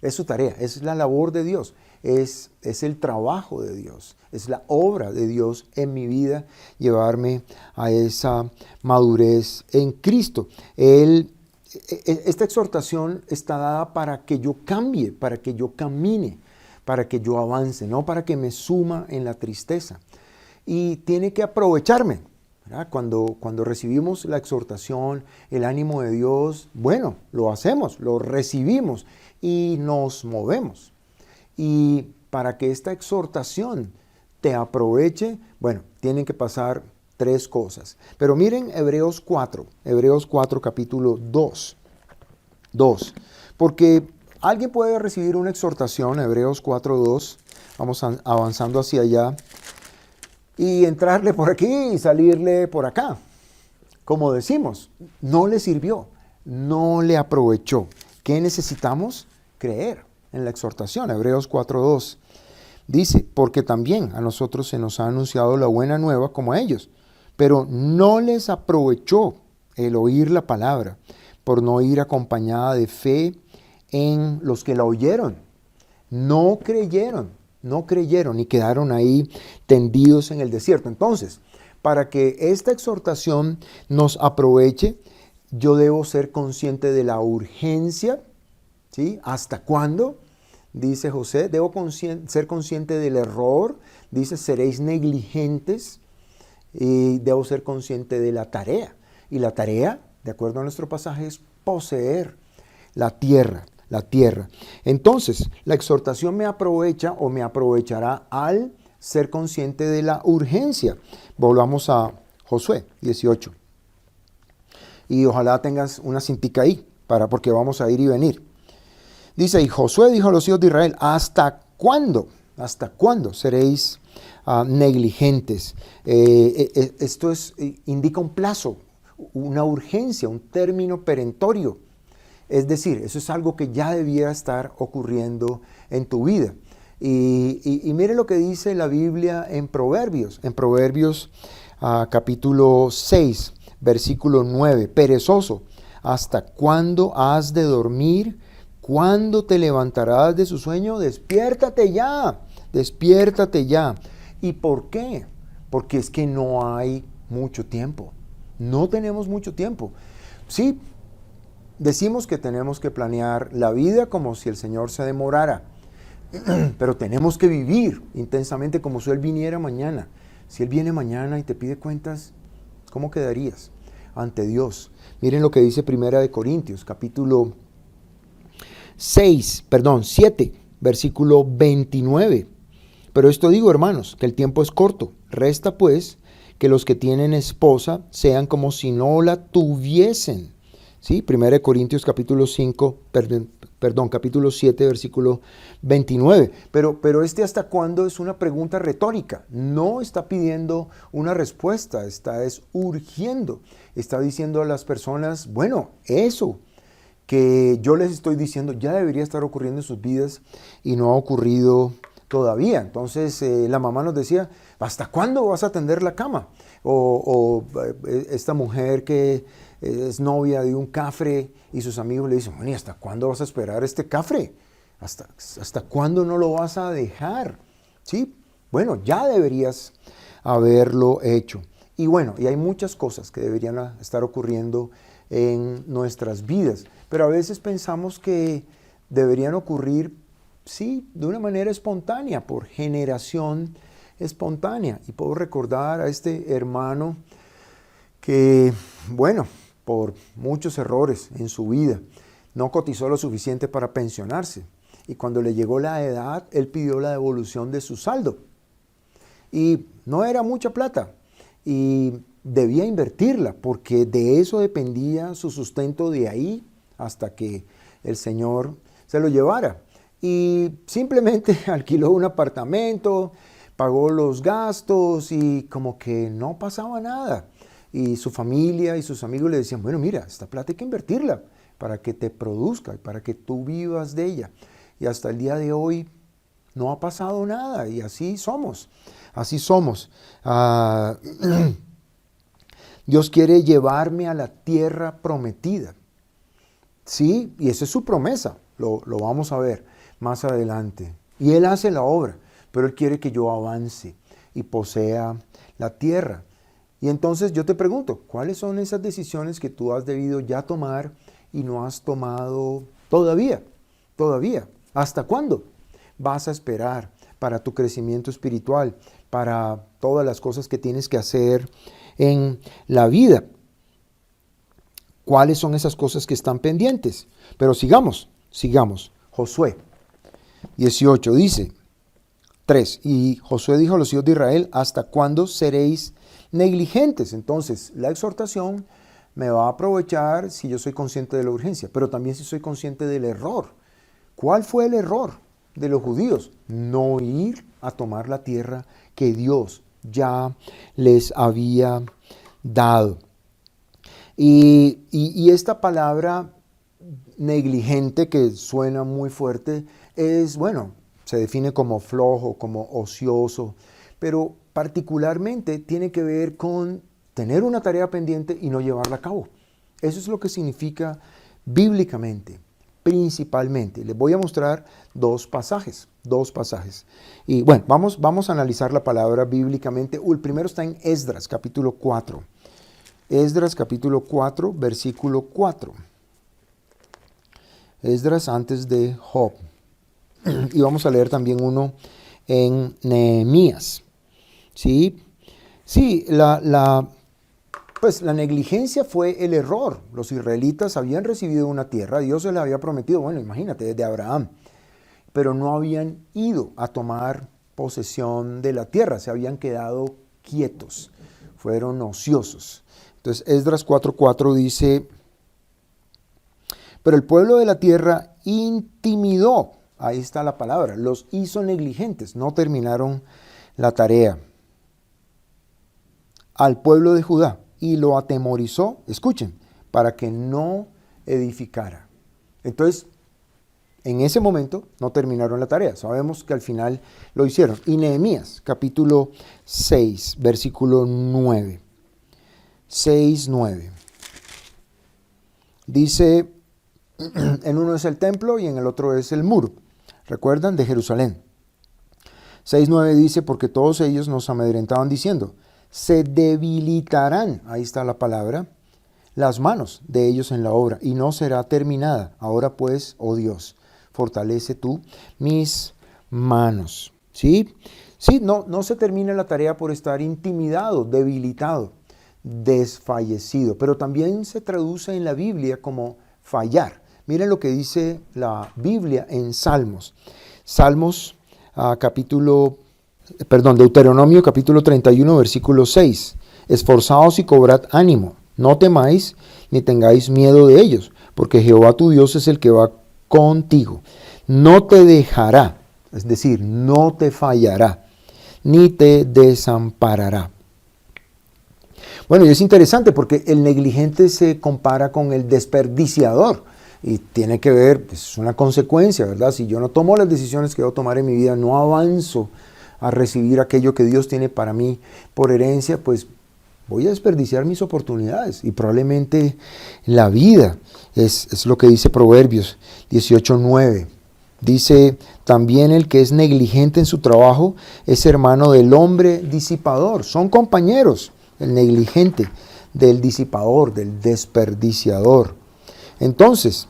Es su tarea. Es la labor de Dios. Es el trabajo de Dios. Es la obra de Dios en mi vida, llevarme a esa madurez en Cristo. Esta exhortación está dada para que yo cambie, para que yo camine, para que yo avance, no para que me suma en la tristeza. Y tiene que aprovecharme, ¿verdad? Cuando recibimos la exhortación, el ánimo de Dios, bueno, lo hacemos, lo recibimos y nos movemos. Y para que esta exhortación te aproveche, bueno, tienen que pasar 3 cosas. Pero miren Hebreos 4 capítulo 2, porque alguien puede recibir una exhortación, Hebreos 4:2, vamos avanzando hacia allá, y entrarle por aquí y salirle por acá. Como decimos, no le sirvió, no le aprovechó. ¿Qué necesitamos? Creer. en la exhortación, Hebreos 4:2. Dice, porque también a nosotros se nos ha anunciado la buena nueva como a ellos, pero no les aprovechó el oír la palabra, por no ir acompañada de fe en los que la oyeron. No creyeron y quedaron ahí tendidos en el desierto. Entonces, para que esta exhortación nos aproveche, yo debo ser consciente de la urgencia, ¿sí? ¿Hasta cuándo? Dice José, debo ser consciente del error, dice, seréis negligentes, y debo ser consciente de la tarea. Y la tarea, de acuerdo a nuestro pasaje, es poseer la tierra. Entonces, la exhortación me aprovecha o me aprovechará al ser consciente de la urgencia. Volvamos a Josué 18. Y ojalá tengas una cintica ahí, porque vamos a ir y venir. Dice, y Josué dijo a los hijos de Israel, ¿hasta cuándo? ¿Hasta cuándo seréis negligentes? Esto indica un plazo, una urgencia, un término perentorio. Es decir, eso es algo que ya debiera estar ocurriendo en tu vida. Y mire lo que dice la Biblia en Proverbios. En Proverbios capítulo 6, versículo 9. Perezoso, ¿hasta cuándo has de dormir? ¿Cuándo te levantarás de su sueño? Despiértate ya. ¿Y por qué? Porque es que no hay mucho tiempo. No tenemos mucho tiempo. Sí, decimos que tenemos que planear la vida como si el Señor se demorara, pero tenemos que vivir intensamente como si Él viniera mañana. Si Él viene mañana y te pide cuentas, ¿cómo quedarías ante Dios? Miren lo que dice Primera de Corintios, capítulo 7, versículo 29. Pero esto digo, hermanos, que el tiempo es corto. Resta pues que los que tienen esposa sean como si no la tuviesen. ¿Sí? 1 Corintios capítulo 7, versículo 29. Pero ¿hasta cuándo? Es una pregunta retórica. No está pidiendo una respuesta, es urgiendo. Está diciendo a las personas, bueno, eso que yo les estoy diciendo ya debería estar ocurriendo en sus vidas y no ha ocurrido todavía. Entonces la mamá nos decía, ¿hasta cuándo vas a tender la cama? O esta mujer que es novia de un cafre y sus amigos le dicen, bueno, ¿y hasta cuándo vas a esperar este cafre? ¿Hasta cuándo no lo vas a dejar? ¿Sí? Bueno, ya deberías haberlo hecho. Y bueno, y hay muchas cosas que deberían estar ocurriendo en nuestras vidas, pero a veces pensamos que deberían ocurrir, sí, de una manera espontánea, por generación espontánea. Y puedo recordar a este hermano que, bueno, por muchos errores en su vida, no cotizó lo suficiente para pensionarse. Y cuando le llegó la edad, él pidió la devolución de su saldo. Y no era mucha plata. Y debía invertirla, porque de eso dependía su sustento de ahí hasta que el Señor se lo llevara. Y simplemente alquiló un apartamento, pagó los gastos y como que no pasaba nada. Y su familia y sus amigos le decían, bueno, mira, esta plata hay que invertirla para que te produzca y para que tú vivas de ella. Y hasta el día de hoy no ha pasado nada y así somos. Dios quiere llevarme a la tierra prometida. Sí, y esa es su promesa, lo vamos a ver más adelante. Y Él hace la obra, pero Él quiere que yo avance y posea la tierra. Y entonces yo te pregunto, ¿cuáles son esas decisiones que tú has debido ya tomar y no has tomado todavía? ¿Hasta cuándo vas a esperar para tu crecimiento espiritual, para todas las cosas que tienes que hacer en la vida? ¿Cuáles son esas cosas que están pendientes? Pero sigamos. Josué 18 dice, 3, y Josué dijo a los hijos de Israel, ¿hasta cuándo seréis negligentes? Entonces, la exhortación me va a aprovechar si yo soy consciente de la urgencia, pero también si soy consciente del error. ¿Cuál fue el error de los judíos? No ir a tomar la tierra que Dios ya les había dado. Y esta palabra negligente, que suena muy fuerte, es, bueno, se define como flojo, como ocioso, pero particularmente tiene que ver con tener una tarea pendiente y no llevarla a cabo. Eso es lo que significa bíblicamente, principalmente. Les voy a mostrar dos pasajes. Y bueno, vamos a analizar la palabra bíblicamente. El primero está en Esdras, capítulo 4. Esdras, capítulo 4, versículo 4. Esdras antes de Job. Y vamos a leer también uno en Nehemías. Sí, pues la negligencia fue el error. Los israelitas habían recibido una tierra, Dios se les había prometido, bueno, imagínate, desde Abraham, pero no habían ido a tomar posesión de la tierra, se habían quedado quietos, fueron ociosos. Entonces Esdras 4:4 dice, pero el pueblo de la tierra intimidó, ahí está la palabra, los hizo negligentes, no terminaron la tarea, al pueblo de Judá, y lo atemorizó, escuchen, para que no edificara. Entonces, en ese momento no terminaron la tarea. Sabemos que al final lo hicieron. Y Nehemías, capítulo 6, versículo 9. 6:9. Dice, en uno es el templo y en el otro es el muro. ¿Recuerdan? De Jerusalén. 6:9 dice, porque todos ellos nos amedrentaban diciendo, se debilitarán, ahí está la palabra, las manos de ellos en la obra y no será terminada. Ahora pues, oh Dios, fortalece tú mis manos. ¿Sí? Sí, no se termina la tarea por estar intimidado, debilitado, desfallecido, pero también se traduce en la Biblia como fallar. Miren lo que dice la Biblia en Salmos. Deuteronomio capítulo 31, versículo 6. Esforzaos y cobrad ánimo, no temáis ni tengáis miedo de ellos, porque Jehová tu Dios es el que va contigo. No te dejará, es decir, no te fallará, ni te desamparará. Bueno, y es interesante porque el negligente se compara con el desperdiciador y tiene que ver, pues, es una consecuencia, ¿verdad? Si yo no tomo las decisiones que debo tomar en mi vida, no avanzo a recibir aquello que Dios tiene para mí por herencia, pues voy a desperdiciar mis oportunidades y probablemente la vida. Es lo que dice Proverbios 18:9. Dice, también el que es negligente en su trabajo es hermano del hombre disipador. Son compañeros, el negligente del disipador, del desperdiciador. Entonces,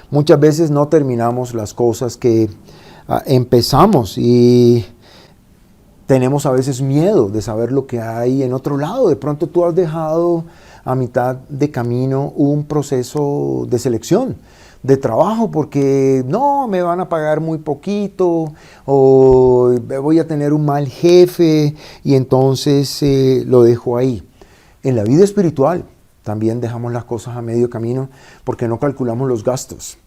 muchas veces no terminamos las cosas que empezamos y tenemos a veces miedo de saber lo que hay en otro lado. De pronto tú has dejado a mitad de camino un proceso de selección de trabajo porque no, me van a pagar muy poquito o voy a tener un mal jefe y entonces lo dejo ahí. En la vida espiritual también dejamos las cosas a medio camino porque no calculamos los gastos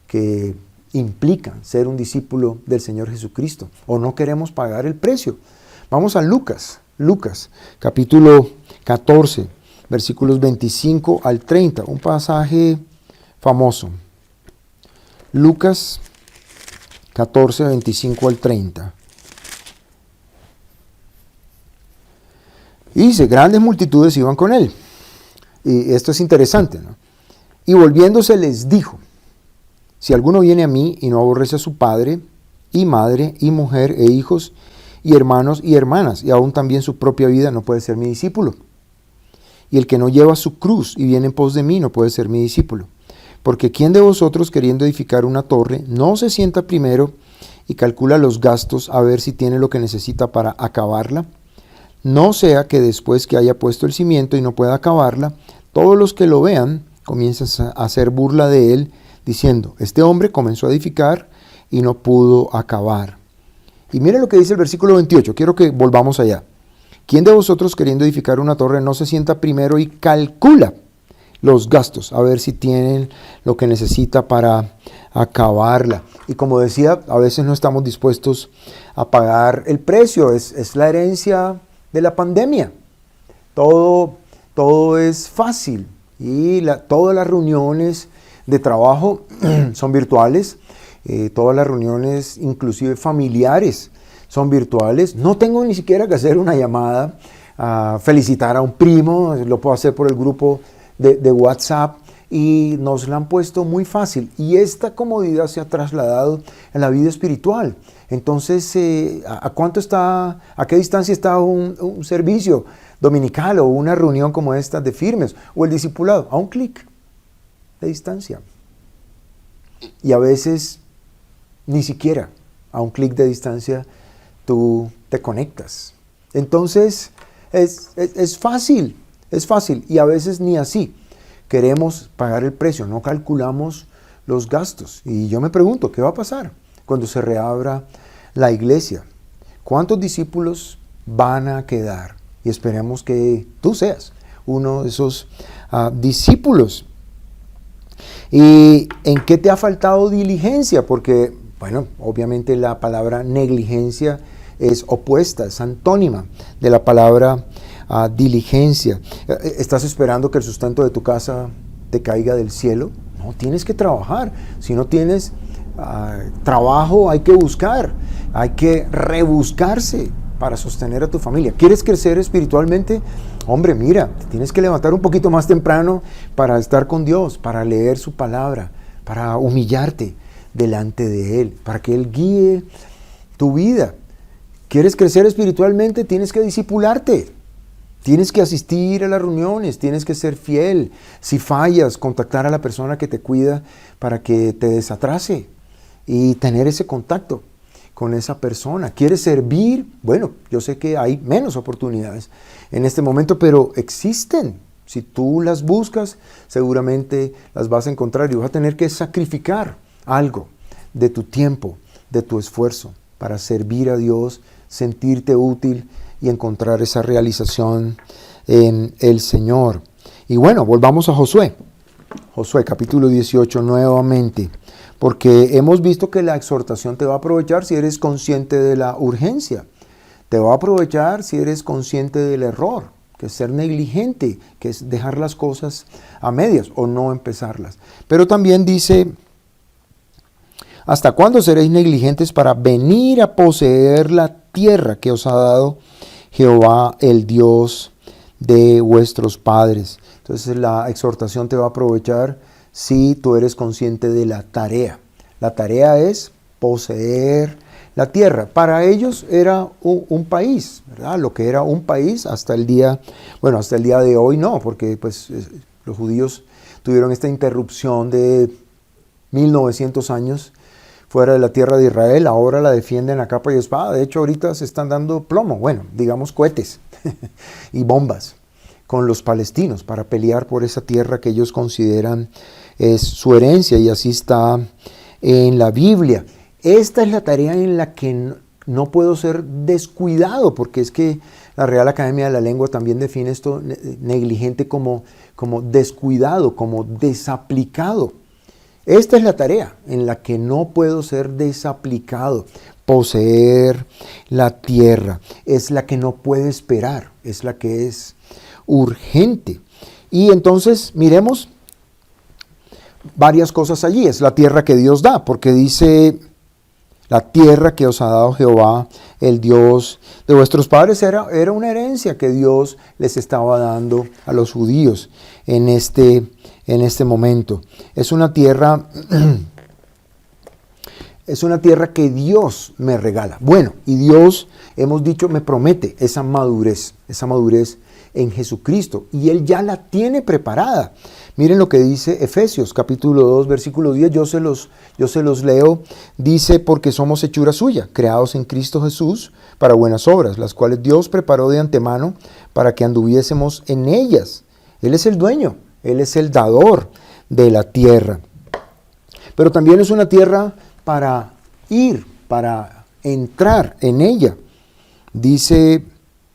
que implican ser un discípulo del Señor Jesucristo o no queremos pagar el precio. Vamos a Lucas capítulo 14, versículos 25 al 30, un pasaje famoso. Lucas 14, 25 al 30. Y dice, grandes multitudes iban con él. Y esto es interesante, ¿no? Y volviéndose les dijo, si alguno viene a mí y no aborrece a su padre y madre y mujer e hijos y hermanos y hermanas y aún también su propia vida, no puede ser mi discípulo. Y el que no lleva su cruz y viene en pos de mí no puede ser mi discípulo. Porque ¿quién de vosotros queriendo edificar una torre no se sienta primero y calcula los gastos a ver si tiene lo que necesita para acabarla? No sea que después que haya puesto el cimiento y no pueda acabarla, todos los que lo vean comiencen a hacer burla de él, diciendo, este hombre comenzó a edificar y no pudo acabar. Y mire lo que dice el versículo 28, quiero que volvamos allá. ¿Quién de vosotros queriendo edificar una torre no se sienta primero y calcula los gastos, a ver si tienen lo que necesita para acabarla? Y como decía, a veces no estamos dispuestos a pagar el precio, es la herencia de la pandemia. Todo es fácil y todas las reuniones de trabajo son virtuales Todas las reuniones, inclusive familiares, son virtuales. No tengo ni siquiera que hacer una llamada a felicitar a un primo, lo puedo hacer por el grupo de WhatsApp, y nos la han puesto muy fácil. Y esta comodidad se ha trasladado en la vida espiritual. Entonces, ¿a qué distancia está un servicio dominical o una reunión como esta de Firmes o el discipulado? A un clic de distancia. Y a veces ni siquiera a un clic de distancia tú te conectas. Entonces es fácil y a veces ni así queremos pagar el precio, no calculamos los gastos. Y yo me pregunto, ¿qué va a pasar cuando se reabra la iglesia? ¿Cuántos discípulos van a quedar? Y esperemos que tú seas uno de esos discípulos. ¿Y en qué te ha faltado diligencia? Porque, bueno, obviamente la palabra negligencia es opuesta, es antónima de la palabra diligencia. ¿Estás esperando que el sustento de tu casa te caiga del cielo? No, tienes que trabajar. Si no tienes trabajo, hay que buscar, hay que rebuscarse para sostener a tu familia. ¿Quieres crecer espiritualmente? Hombre, mira, te tienes que levantar un poquito más temprano para estar con Dios, para leer su palabra, para humillarte delante de Él, para que Él guíe tu vida. ¿Quieres crecer espiritualmente? Tienes que discipularte. Tienes que asistir a las reuniones, tienes que ser fiel. Si fallas, contactar a la persona que te cuida para que te desatrase y tener ese contacto con esa persona. ¿Quieres servir? Bueno, yo sé que hay menos oportunidades en este momento, pero existen. Si tú las buscas, seguramente las vas a encontrar y vas a tener que sacrificar algo de tu tiempo, de tu esfuerzo para servir a Dios, sentirte útil y encontrar esa realización en el Señor. Y bueno, volvamos a Josué. Josué capítulo 18 nuevamente, porque hemos visto que la exhortación te va a aprovechar si eres consciente de la urgencia. Te va a aprovechar si eres consciente del error, que es ser negligente, que es dejar las cosas a medias o no empezarlas. Pero también dice, ¿hasta cuándo seréis negligentes para venir a poseer la tierra que os ha dado Jehová, el Dios de vuestros padres? Entonces la exhortación te va a aprovechar si tú eres consciente de la tarea. La tarea es poseer la tierra. Para ellos era un país, ¿verdad? Lo que era un país hasta el día de hoy no, porque pues los judíos tuvieron esta interrupción de 1900 años fuera de la tierra de Israel, ahora la defienden a capa y espada. De hecho, ahorita se están dando plomo, digamos cohetes y bombas con los palestinos para pelear por esa tierra que ellos consideran es su herencia, y así está en la Biblia. Esta es la tarea en la que no puedo ser descuidado, porque es que la Real Academia de la Lengua también define esto negligente como descuidado, como desaplicado. Esta es la tarea en la que no puedo ser desaplicado. Poseer la tierra es la que no puede esperar, es la que es urgente. Y entonces miremos varias cosas allí. Es la tierra que Dios da, porque dice, la tierra que os ha dado Jehová, el Dios de vuestros padres, era una herencia que Dios les estaba dando a los judíos en este momento. Es una tierra que Dios me regala. Bueno, y Dios, hemos dicho, me promete esa madurez en Jesucristo, y Él ya la tiene preparada. Miren lo que dice Efesios capítulo 2 versículo 10, yo se los leo. Dice, porque somos hechura suya, creados en Cristo Jesús para buenas obras, las cuales Dios preparó de antemano para que anduviésemos en ellas. Él es el dueño, Él es el dador de la tierra. Pero también es una tierra para ir, para entrar en ella. Dice,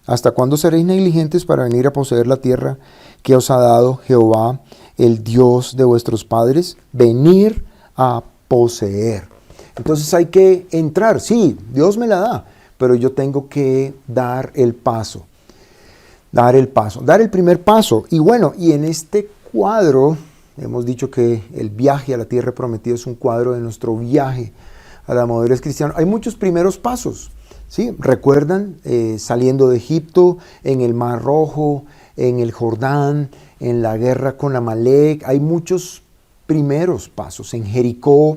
¿hasta cuándo seréis negligentes para venir a poseer la tierra que os ha dado Jehová, el Dios de vuestros padres? Venir a poseer. Entonces hay que entrar. Sí, Dios me la da, pero yo tengo que dar el paso. Dar el primer paso. Y bueno, y en este cuadro Hemos dicho que el viaje a la tierra prometida es un cuadro de nuestro viaje a la madurez cristiana. Hay muchos primeros pasos, ¿sí? Recuerdan saliendo de Egipto, en el Mar Rojo, en el Jordán, en la guerra con Amalek. Hay muchos primeros pasos, en Jericó.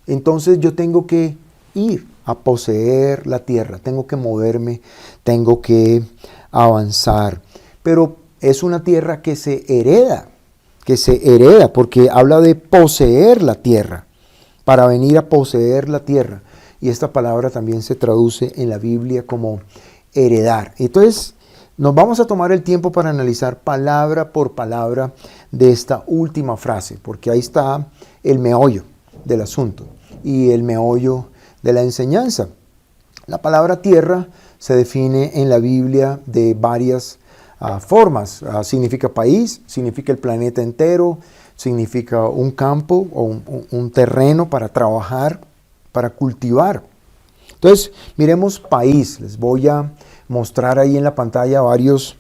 Entonces yo tengo que ir a poseer la tierra, tengo que moverme, tengo que avanzar. Pero es una tierra que se hereda, porque habla de poseer la tierra, para venir a poseer la tierra. Y esta palabra también se traduce en la Biblia como heredar. Entonces, nos vamos a tomar el tiempo para analizar palabra por palabra de esta última frase, porque ahí está el meollo del asunto y el meollo de la enseñanza. La palabra tierra se define en la Biblia de varias formas. Significa país, significa el planeta entero, significa un campo o un terreno para trabajar, para cultivar. Entonces, miremos país. Les voy a mostrar ahí en la pantalla varios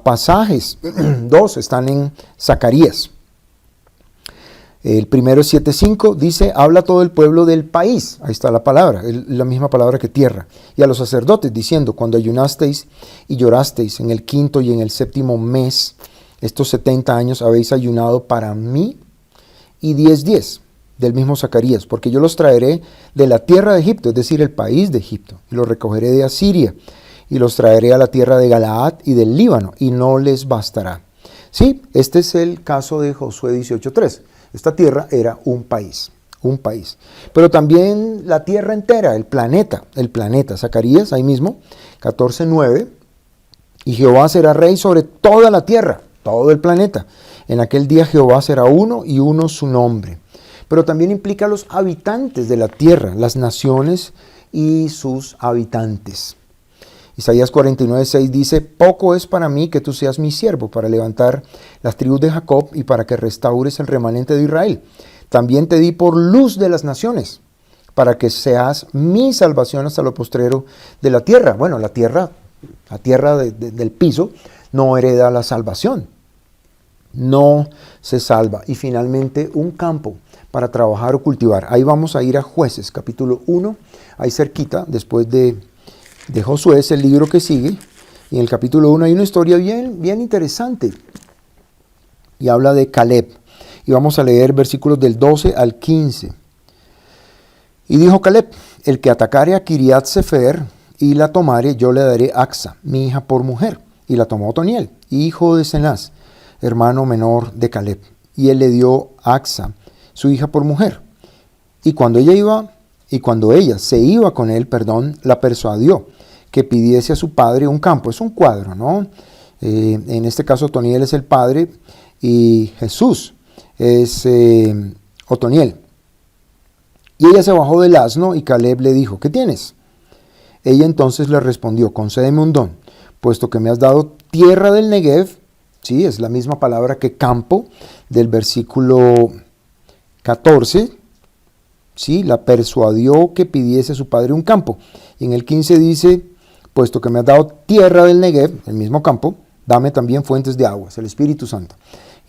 pasajes. Dos están en Zacarías. El primero es 7:5, dice, habla todo el pueblo del país. Ahí está la palabra, la misma palabra que tierra. Y a los sacerdotes diciendo, cuando ayunasteis y llorasteis en el 5º y en el 7º mes, estos 70 años habéis ayunado para mí. Y 10:10 del mismo Zacarías, porque yo los traeré de la tierra de Egipto, es decir, el país de Egipto, y los recogeré de Asiria, y los traeré a la tierra de Galaad y del Líbano, y no les bastará. Sí, este es el caso de Josué 18:3. Esta tierra era un país. Pero también la tierra entera, el planeta. Zacarías, ahí mismo, 14:9. Y Jehová será rey sobre toda la tierra, todo el planeta. En aquel día Jehová será uno y uno su nombre. Pero también implica a los habitantes de la tierra, las naciones y sus habitantes. Isaías 49:6 dice, poco es para mí que tú seas mi siervo, para levantar las tribus de Jacob y para que restaures el remanente de Israel. También te di por luz de las naciones, para que seas mi salvación hasta lo postrero de la tierra. Bueno, la tierra del piso no hereda la salvación, no se salva. Y finalmente un campo para trabajar o cultivar. Ahí vamos a ir a Jueces, capítulo 1, ahí cerquita, después de Josué, es el libro que sigue, y en el capítulo 1 hay una historia bien interesante, y habla de Caleb, y vamos a leer versículos del 12 al 15. Y dijo Caleb, el que atacare a Kiriat Sefer y la tomare, yo le daré Axa, mi hija, por mujer. Y la tomó Otoniel, hijo de Cenaz, hermano menor de Caleb, y él le dio Axa, su hija, por mujer. Y cuando ella se iba con él, la persuadió que pidiese a su padre un campo. Es un cuadro, ¿no? En este caso Otoniel es el padre y Jesús es Otoniel. Y ella se bajó del asno y Caleb le dijo, ¿qué tienes? Ella entonces le respondió, concédeme un don, puesto que me has dado tierra del Negev. Sí, es la misma palabra que campo del versículo 14. Sí, la persuadió que pidiese a su padre un campo. Y en el 15 dice, puesto que me has dado tierra del Negev, el mismo campo, dame también fuentes de aguas, el Espíritu Santo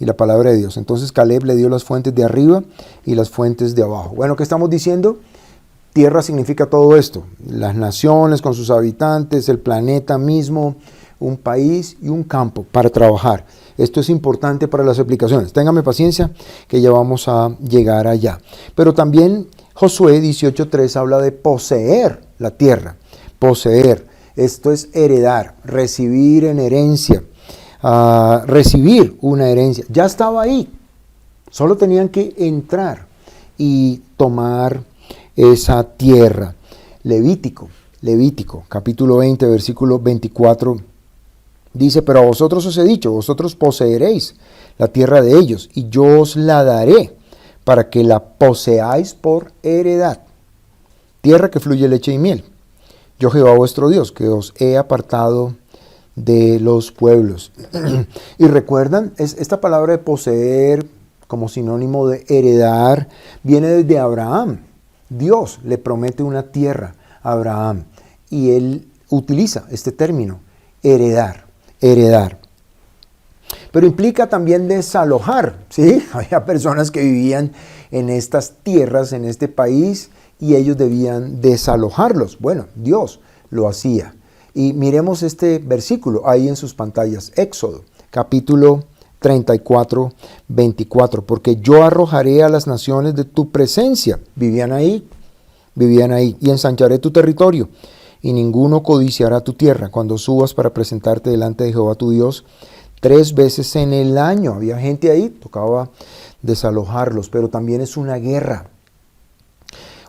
y la palabra de Dios. Entonces Caleb le dio las fuentes de arriba y las fuentes de abajo. Bueno, ¿qué estamos diciendo? Tierra significa todo esto, las naciones con sus habitantes, el planeta mismo, un país y un campo para trabajar. Esto es importante para las aplicaciones. Téngame paciencia que ya vamos a llegar allá. Pero también Josué 18:3 habla de poseer la tierra. Poseer. Esto es heredar, recibir en herencia, recibir una herencia. Ya estaba ahí. Solo tenían que entrar y tomar esa tierra. Levítico, capítulo 20, versículo 24. Dice, pero a vosotros os he dicho, vosotros poseeréis la tierra de ellos, y yo os la daré, para que la poseáis por heredad. Tierra que fluye leche y miel. Yo Jehová vuestro Dios, que os he apartado de los pueblos. Y recuerdan, esta palabra de poseer, como sinónimo de heredar, viene desde Abraham. Dios le promete una tierra a Abraham, y él utiliza este término, heredar. pero implica también desalojar, ¿sí? Había personas que vivían en estas tierras, en este país, y ellos debían desalojarlos. Bueno, Dios lo hacía. Y miremos este versículo ahí en sus pantallas, Éxodo, capítulo 34, 24, porque yo arrojaré a las naciones de tu presencia, vivían ahí, y ensancharé tu territorio, y ninguno codiciará tu tierra cuando subas para presentarte delante de Jehová tu Dios 3 veces en el año. Había gente ahí, tocaba desalojarlos, pero también es una guerra,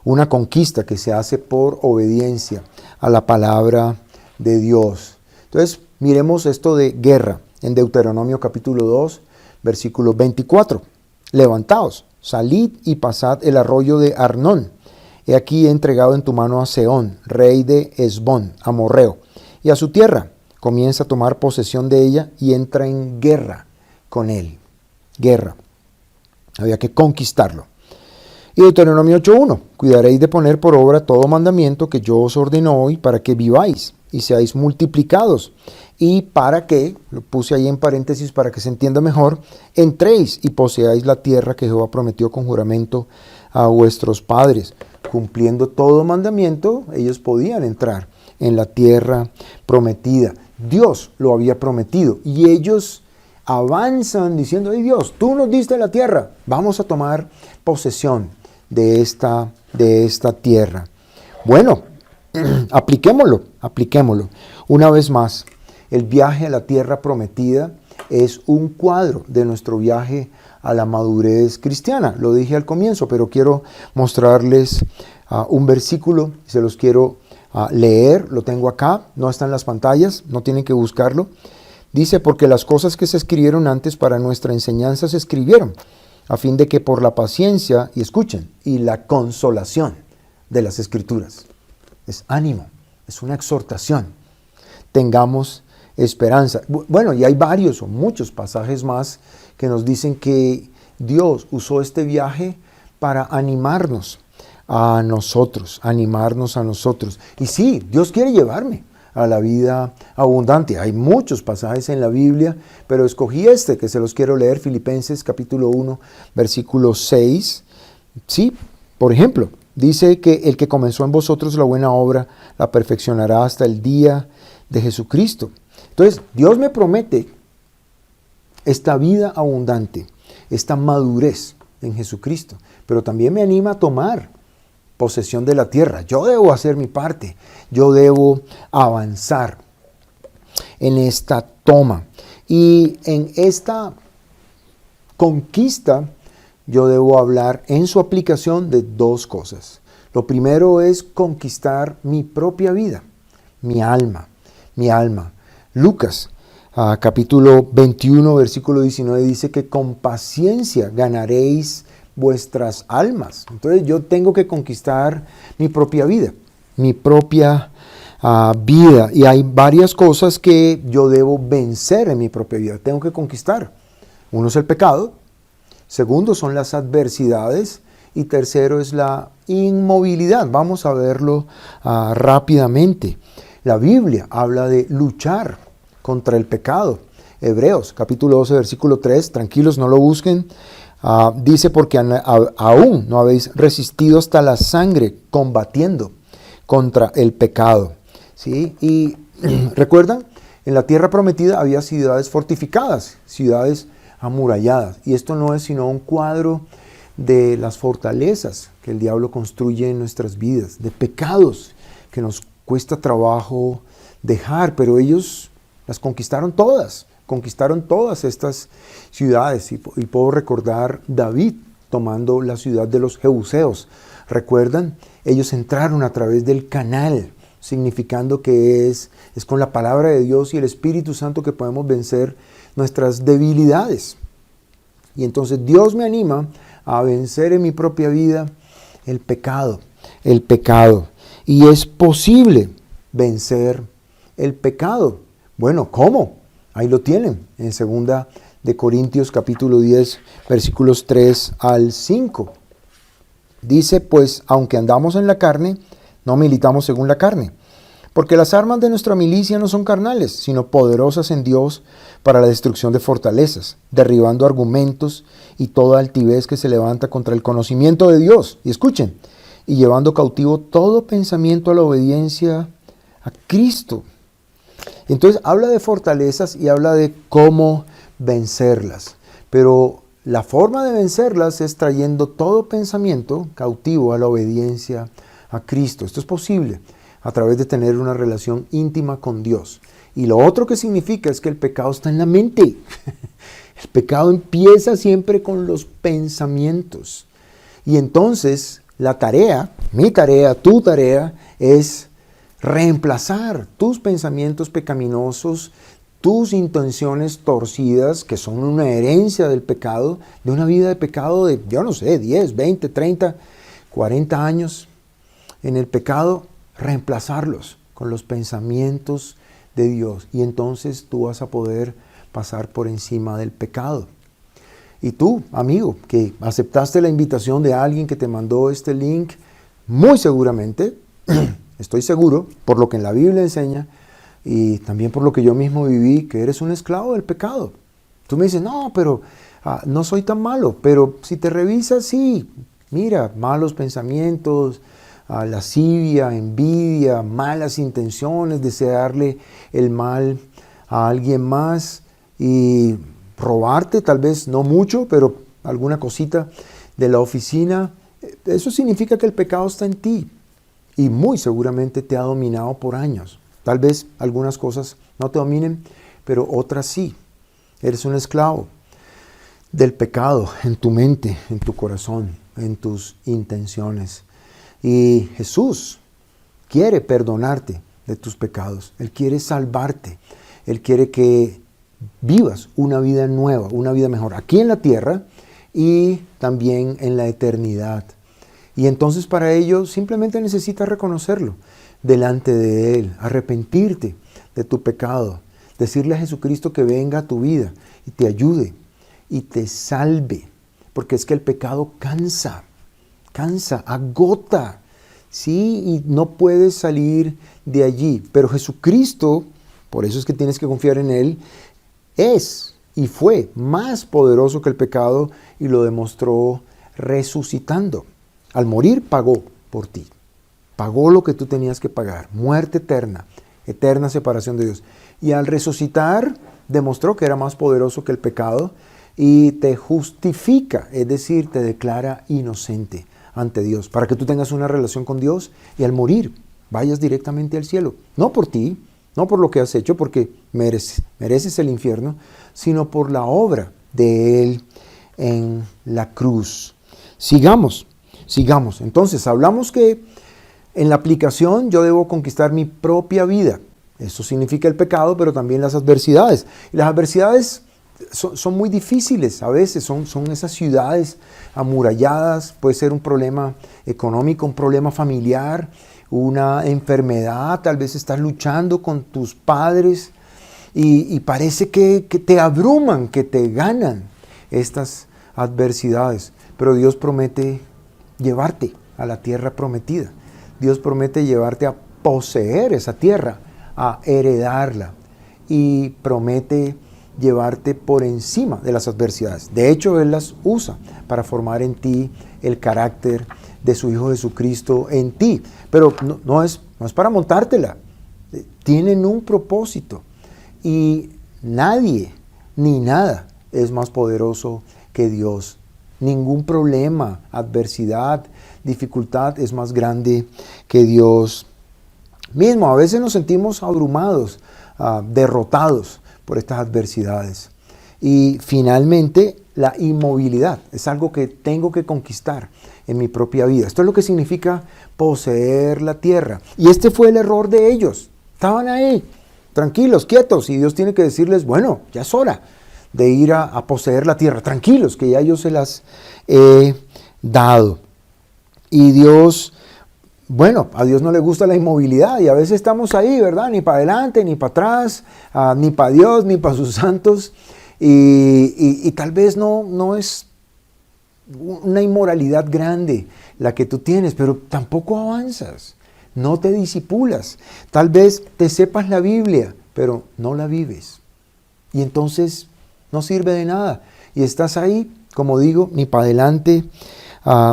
una conquista que se hace por obediencia a la palabra de Dios. Entonces, miremos esto de guerra en Deuteronomio capítulo 2, versículo 24. Levantaos, salid y pasad el arroyo de Arnón. He aquí he entregado en tu mano a Sehón, rey de Hesbón, amorreo, y a su tierra. Comienza a tomar posesión de ella y entra en guerra con él. Guerra. Había que conquistarlo. Y Deuteronomio 8.1. Cuidaréis de poner por obra todo mandamiento que yo os ordeno hoy para que viváis y seáis multiplicados. Y para que, lo puse ahí en paréntesis para que se entienda mejor, entréis y poseáis la tierra que Jehová prometió con juramento a vuestros padres. Cumpliendo todo mandamiento, ellos podían entrar en la tierra prometida. Dios lo había prometido y ellos avanzan diciendo: hey Dios, tú nos diste la tierra, vamos a tomar posesión de esta tierra. Bueno, apliquémoslo. Una vez más, el viaje a la tierra prometida es un cuadro de nuestro viaje a la madurez cristiana. Lo dije al comienzo, pero quiero mostrarles un versículo, se los quiero leer, lo tengo acá, no está en las pantallas, no tienen que buscarlo. Dice: porque las cosas que se escribieron antes para nuestra enseñanza se escribieron, a fin de que por la paciencia, y escuchen, y la consolación de las Escrituras, es ánimo, es una exhortación, tengamos esperanza. Bueno, y hay varios o muchos pasajes más que nos dicen que Dios usó este viaje para animarnos a nosotros. Y sí, Dios quiere llevarme a la vida abundante. Hay muchos pasajes en la Biblia, pero escogí este que se los quiero leer, Filipenses capítulo 1, versículo 6. Sí, por ejemplo, dice que el que comenzó en vosotros la buena obra la perfeccionará hasta el día de Jesucristo. Entonces, Dios me promete esta vida abundante, esta madurez en Jesucristo, pero también me anima a tomar posesión de la tierra. Yo debo hacer mi parte, yo debo avanzar en esta toma. Y en esta conquista yo debo hablar en su aplicación de 2 cosas. Lo primero es conquistar mi propia vida, mi alma. Lucas capítulo 21, versículo 19 dice que con paciencia ganaréis vuestras almas. Entonces yo tengo que conquistar mi propia vida, y hay varias cosas que yo debo vencer en mi propia vida, tengo que conquistar. Uno es el pecado, segundo son las adversidades y tercero es la inmovilidad. Vamos a verlo rápidamente. La Biblia habla de luchar contra el pecado. Hebreos capítulo 12 versículo 3, tranquilos, no lo busquen. Dice: porque aún no habéis resistido hasta la sangre combatiendo contra el pecado. ¿Sí? Y recuerdan, en la tierra prometida había ciudades fortificadas, ciudades amuralladas. Y esto no es sino un cuadro de las fortalezas que el diablo construye en nuestras vidas, de pecados que nos cuesta trabajo dejar, pero ellos las conquistaron todas estas ciudades. Y puedo recordar David tomando la ciudad de los Jebuseos. ¿Recuerdan? Ellos entraron a través del canal, significando que es con la palabra de Dios y el Espíritu Santo que podemos vencer nuestras debilidades. Y entonces Dios me anima a vencer en mi propia vida el pecado. Y es posible vencer el pecado. Bueno, ¿cómo? Ahí lo tienen, en 2 de Corintios capítulo 10, versículos 3 al 5. Dice: pues, aunque andamos en la carne, no militamos según la carne, Porque las armas de nuestra milicia no son carnales, sino poderosas en Dios para la destrucción de fortalezas, derribando argumentos y toda altivez que se levanta contra el conocimiento de Dios. Y escuchen, y llevando cautivo todo pensamiento a la obediencia a Cristo. Entonces habla de fortalezas y habla de cómo vencerlas. Pero la forma de vencerlas es trayendo todo pensamiento cautivo a la obediencia a Cristo. Esto es posible a través de tener una relación íntima con Dios. Y lo otro que significa es que el pecado está en la mente. El pecado empieza siempre con los pensamientos. Y entonces la tarea, mi tarea, tu tarea, es reemplazar tus pensamientos pecaminosos, tus intenciones torcidas, que son una herencia del pecado, de una vida de pecado de, yo no sé, 10, 20, 30, 40 años en el pecado, reemplazarlos con los pensamientos de Dios. Y entonces tú vas a poder pasar por encima del pecado. Y tú, amigo, que aceptaste la invitación de alguien que te mandó este link, muy seguramente, estoy seguro, por lo que en la Biblia enseña, y también por lo que yo mismo viví, que eres un esclavo del pecado. Tú me dices, no, pero no soy tan malo. Pero si te revisas, sí, mira, malos pensamientos, lascivia, envidia, malas intenciones, desearle el mal a alguien más y robarte, tal vez no mucho, pero alguna cosita de la oficina. Eso significa que el pecado está en ti y muy seguramente te ha dominado por años. Tal vez algunas cosas no te dominen, pero otras sí. Eres un esclavo del pecado en tu mente, en tu corazón, en tus intenciones. Y Jesús quiere perdonarte de tus pecados. Él quiere salvarte. Él quiere que vivas una vida nueva, una vida mejor, aquí en la tierra y también en la eternidad. Y entonces para ello simplemente necesitas reconocerlo delante de Él, arrepentirte de tu pecado, decirle a Jesucristo que venga a tu vida y te ayude y te salve, porque es que el pecado cansa, agota, ¿sí? Y no puedes salir de allí. Pero Jesucristo, por eso es que tienes que confiar en Él, es y fue más poderoso que el pecado y lo demostró resucitando. Al morir pagó por ti, pagó lo que tú tenías que pagar, muerte eterna, eterna separación de Dios. Y al resucitar demostró que era más poderoso que el pecado y te justifica, es decir, te declara inocente ante Dios, para que tú tengas una relación con Dios y al morir vayas directamente al cielo. No por ti, no por lo que has hecho, porque mereces el infierno, sino por la obra de Él en la cruz. Sigamos. Entonces, hablamos que en la aplicación yo debo conquistar mi propia vida. Eso significa el pecado, pero también las adversidades. Y las adversidades son muy difíciles a veces, son esas ciudades amuralladas, puede ser un problema económico, un problema familiar, una enfermedad, tal vez estás luchando con tus padres y parece que te abruman, que te ganan estas adversidades. Pero Dios promete llevarte a la tierra prometida. Dios promete llevarte a poseer esa tierra, a heredarla y promete llevarte por encima de las adversidades. De hecho, Él las usa para formar en ti el carácter de su Hijo Jesucristo en ti. Pero no es para montártela. Tienen un propósito. Y nadie ni nada es más poderoso que Dios. Ningún problema, adversidad, dificultad es más grande que Dios mismo. A veces nos sentimos abrumados, derrotados por estas adversidades. Y finalmente, la inmovilidad es algo que tengo que conquistar en mi propia vida. Esto es lo que significa poseer la tierra. Y este fue el error de ellos. Estaban ahí, tranquilos, quietos, y Dios tiene que decirles, bueno, ya es hora de ir a poseer la tierra. Tranquilos, que ya yo se las he dado. Y Dios, bueno, a Dios no le gusta la inmovilidad y a veces estamos ahí, ¿verdad? Ni para adelante, ni para atrás, ni para Dios, ni para sus santos. Y tal vez no es una inmoralidad grande la que tú tienes, pero tampoco avanzas. no te disipulas. Tal vez te sepas la Biblia, pero no la vives. Y entonces no sirve de nada. Y estás ahí, como digo, ni para adelante,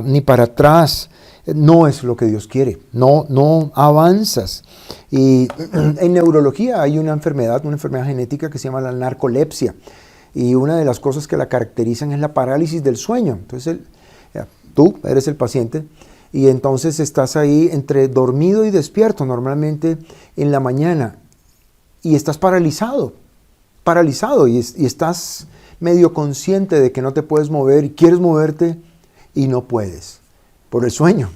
ni para atrás. No es lo que Dios quiere. No avanzas. Y en neurología hay una enfermedad genética que se llama la narcolepsia. Y una de las cosas que la caracterizan es la parálisis del sueño. Entonces, tú eres el paciente y entonces estás ahí entre dormido y despierto, normalmente en la mañana, y estás paralizado y estás medio consciente de que no te puedes mover y quieres moverte y no puedes. Por el sueño,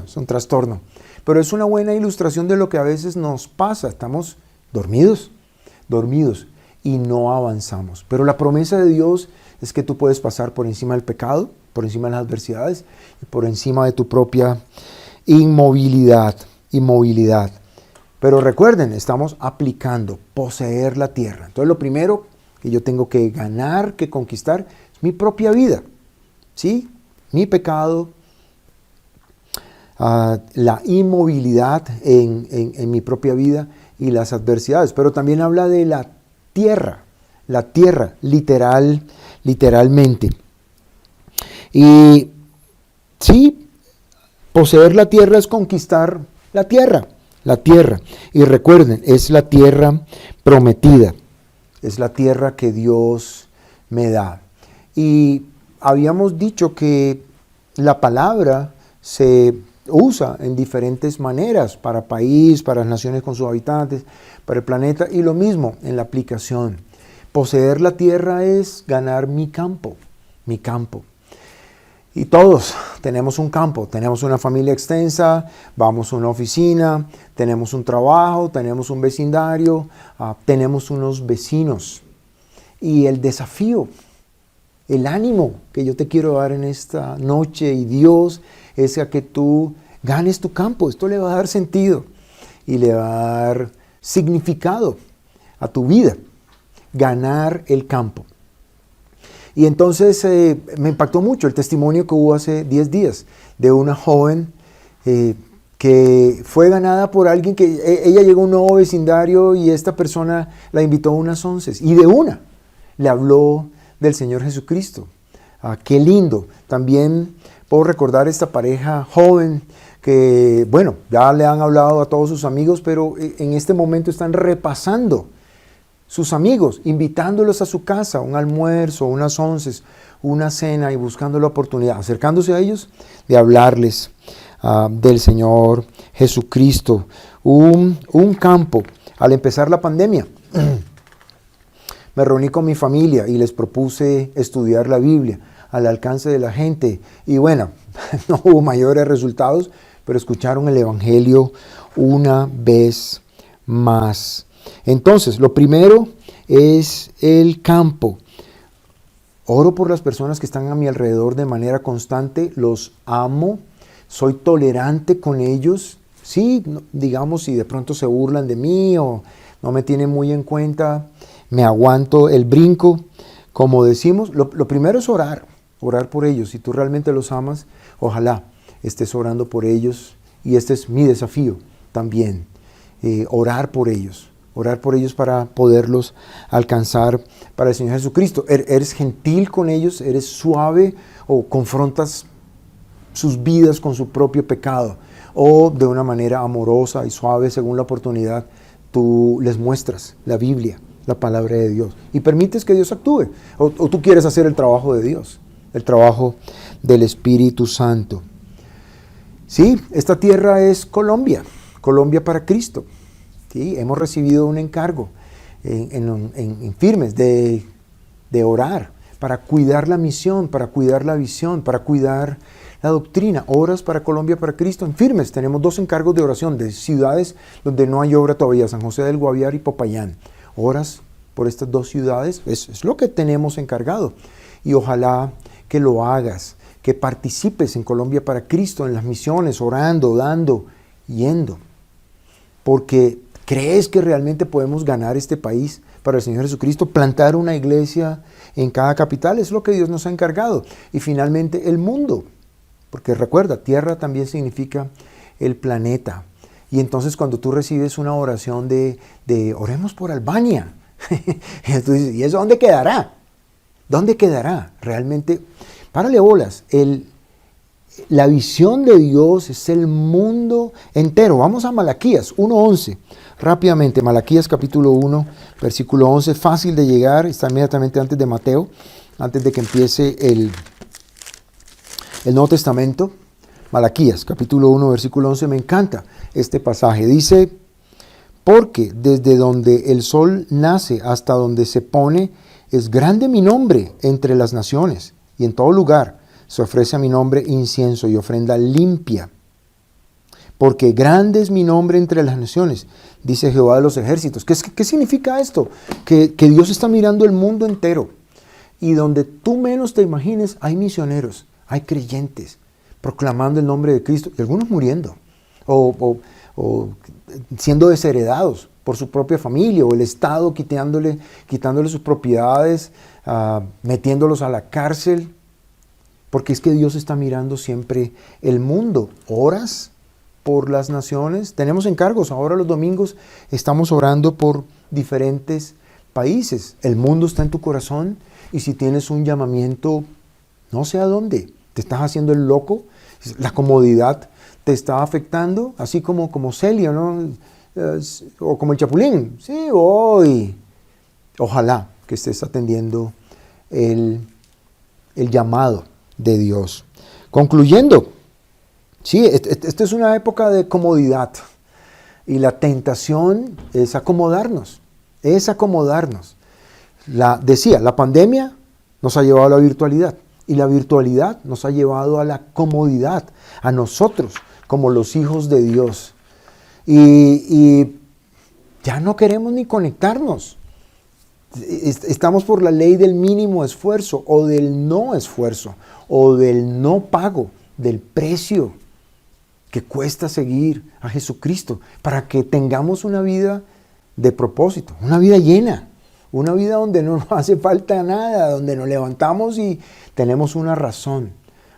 es un trastorno. Pero es una buena ilustración de lo que a veces nos pasa. Estamos dormidos y no avanzamos. Pero la promesa de Dios es que tú puedes pasar por encima del pecado, por encima de las adversidades y por encima de tu propia inmovilidad. Pero recuerden, estamos aplicando, poseer la tierra. Entonces lo primero que yo tengo que ganar, que conquistar, es mi propia vida. ¿Sí? Mi pecado, la inmovilidad en mi propia vida y las adversidades. Pero también habla de la tierra literalmente. Y sí, poseer la tierra es conquistar la tierra. Y recuerden, es la tierra prometida, es la tierra que Dios me da. Y habíamos dicho que la palabra se usa en diferentes maneras, para país, para las naciones con sus habitantes, para el planeta, y lo mismo en la aplicación. Poseer la tierra es ganar mi campo. Y todos tenemos un campo, tenemos una familia extensa, vamos a una oficina, tenemos un trabajo, tenemos un vecindario, tenemos unos vecinos. Y el desafío, el ánimo que yo te quiero dar en esta noche, y Dios, es a que tú ganes tu campo. Esto le va a dar sentido y le va a dar significado a tu vida. Ganar el campo. Y entonces me impactó mucho el testimonio que hubo hace 10 días de una joven que fue ganada por alguien que ella llegó a un nuevo vecindario y esta persona la invitó a unas onces y de una le habló del Señor Jesucristo. Qué lindo. También puedo recordar esta pareja joven que, bueno, ya le han hablado a todos sus amigos, pero en este momento están repasando sus amigos, invitándolos a su casa, un almuerzo, unas onces, una cena, y buscando la oportunidad, acercándose a ellos, de hablarles del Señor Jesucristo. Un campo. Al empezar la pandemia, me reuní con mi familia y les propuse estudiar la Biblia al alcance de la gente. Y bueno, no hubo mayores resultados, pero escucharon el Evangelio una vez más. Entonces, lo primero es el campo. Oro por las personas que están a mi alrededor de manera constante, los amo, soy tolerante con ellos. Sí, digamos, si de pronto se burlan de mí o no me tienen muy en cuenta, me aguanto el brinco. Como decimos, lo primero es orar por ellos. Si tú realmente los amas, ojalá estés orando por ellos, y este es mi desafío también, orar por ellos para poderlos alcanzar para el Señor Jesucristo. ¿Eres gentil con ellos? ¿Eres suave o confrontas sus vidas con su propio pecado? ¿O de una manera amorosa y suave, según la oportunidad, tú les muestras la Biblia, la palabra de Dios, y permites que Dios actúe? ¿O tú quieres hacer el trabajo de Dios, el trabajo del Espíritu Santo? Sí, esta tierra es Colombia para Cristo. Sí, hemos recibido un encargo en firmes de orar para cuidar la misión, para cuidar la visión, para cuidar la doctrina. Obras para Colombia, para Cristo, en firmes. Tenemos 2 encargos de oración de ciudades donde no hay obra todavía, San José del Guaviare y Popayán. Oras por estas 2 ciudades, es lo que tenemos encargado. Y ojalá que lo hagas, que participes en Colombia para Cristo, en las misiones, orando, dando, yendo. Porque ¿crees que realmente podemos ganar este país para el Señor Jesucristo? Plantar una iglesia en cada capital es lo que Dios nos ha encargado. Y finalmente el mundo, porque recuerda, tierra también significa el planeta. Y entonces cuando tú recibes una oración de oremos por Albania, tú dices, ¿y eso dónde quedará? ¿Dónde quedará? Realmente, párale bolas, la visión de Dios es el mundo entero. Vamos a Malaquías 1:11, rápidamente, Malaquías capítulo 1, versículo 11, fácil de llegar, está inmediatamente antes de Mateo, antes de que empiece el Nuevo Testamento. Malaquías capítulo 1, versículo 11, me encanta este pasaje. Dice, porque desde donde el sol nace hasta donde se pone, es grande mi nombre entre las naciones, y en todo lugar se ofrece a mi nombre incienso y ofrenda limpia. Porque grande es mi nombre entre las naciones, dice Jehová de los ejércitos. ¿Qué significa esto? Que Dios está mirando el mundo entero. Y donde tú menos te imagines, hay misioneros, hay creyentes, proclamando el nombre de Cristo, y algunos muriendo, o siendo desheredados por su propia familia, o el Estado quitándole sus propiedades, metiéndolos a la cárcel, porque es que Dios está mirando siempre el mundo. ¿Oras por las naciones? Tenemos encargos, ahora los domingos estamos orando por diferentes países. El mundo está en tu corazón, y si tienes un llamamiento, no sé a dónde, te estás haciendo el loco, la comodidad te está afectando, así como Celia, ¿no? O como el Chapulín. Sí, hoy. Ojalá que estés atendiendo el llamado de Dios. Concluyendo, sí, esta es una época de comodidad, y la tentación es acomodarnos, La pandemia nos ha llevado a la virtualidad, y la virtualidad nos ha llevado a la comodidad, a nosotros como los hijos de Dios. Y ya no queremos ni conectarnos. Estamos por la ley del mínimo esfuerzo, o del no esfuerzo, o del no pago, del precio que cuesta seguir a Jesucristo, para que tengamos una vida de propósito, una vida llena, una vida donde no nos hace falta nada, donde nos levantamos y tenemos una razón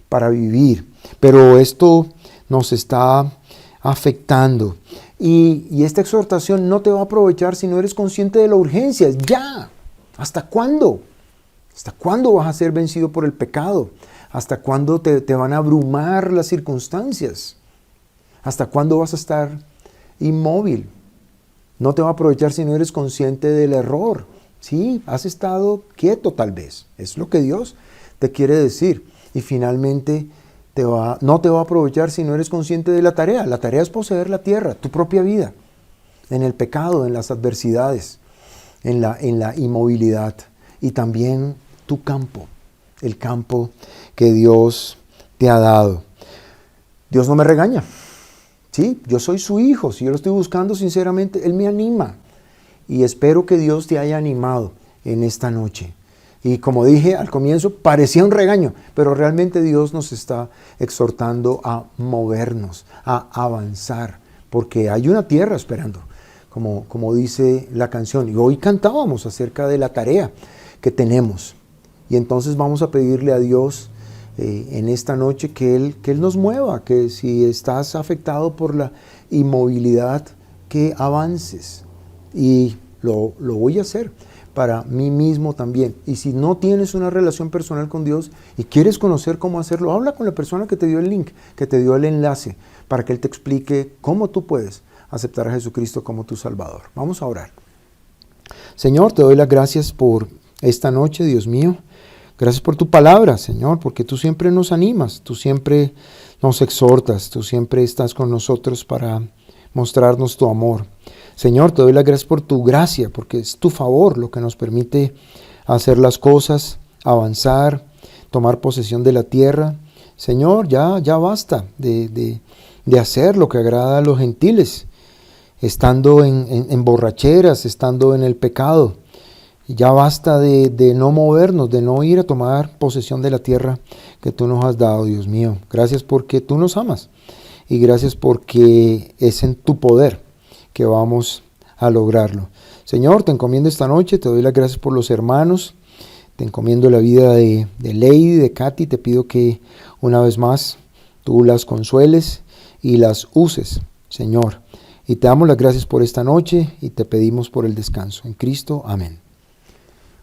para vivir. Pero esto nos está afectando. Y esta exhortación no te va a aprovechar si no eres consciente de la urgencia. Ya. ¿Hasta cuándo? ¿Hasta cuándo vas a ser vencido por el pecado? ¿Hasta cuándo te van a abrumar las circunstancias? ¿Hasta cuándo vas a estar inmóvil? No te va a aprovechar si no eres consciente del error. Sí, has estado quieto tal vez. Es lo que Dios te quiere decir. Y finalmente no te va a aprovechar si no eres consciente de la tarea. La tarea es poseer la tierra, tu propia vida, en el pecado, en las adversidades, en la inmovilidad, y también tu campo, el campo que Dios te ha dado. Dios no me regaña. Sí, yo soy su hijo. Si yo lo estoy buscando sinceramente, Él me anima. Y espero que Dios te haya animado en esta noche. Y como dije al comienzo, parecía un regaño, pero realmente Dios nos está exhortando a movernos, a avanzar, porque hay una tierra esperando, como dice la canción. Y hoy cantábamos acerca de la tarea que tenemos. Y entonces vamos a pedirle a Dios en esta noche que Él nos mueva, que si estás afectado por la inmovilidad, que avances. Y lo voy a hacer para mí mismo también. Y si no tienes una relación personal con Dios y quieres conocer cómo hacerlo, habla con la persona que te dio el link, que te dio el enlace, para que Él te explique cómo tú puedes aceptar a Jesucristo como tu Salvador. Vamos a orar. Señor, te doy las gracias por esta noche, Dios mío. Gracias por tu palabra, Señor, porque tú siempre nos animas, tú siempre nos exhortas, tú siempre estás con nosotros para mostrarnos tu amor. Señor, te doy las gracias por tu gracia, porque es tu favor lo que nos permite hacer las cosas, avanzar, tomar posesión de la tierra. Señor, ya basta de hacer lo que agrada a los gentiles, estando en borracheras, estando en el pecado. Ya basta de no movernos, de no ir a tomar posesión de la tierra que tú nos has dado, Dios mío. Gracias porque tú nos amas, y gracias porque es en tu poder que vamos a lograrlo. Señor, te encomiendo esta noche, te doy las gracias por los hermanos, te encomiendo la vida de Lady, de Katy, te pido que una vez más tú las consueles y las uses, Señor. Y te damos las gracias por esta noche y te pedimos por el descanso. En Cristo, amén.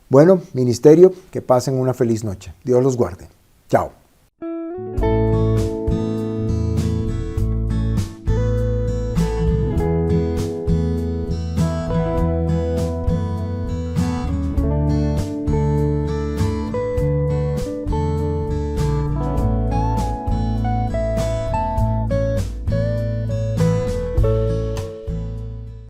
Bueno, ministerio, que pasen una feliz noche. Dios los guarde. Chao.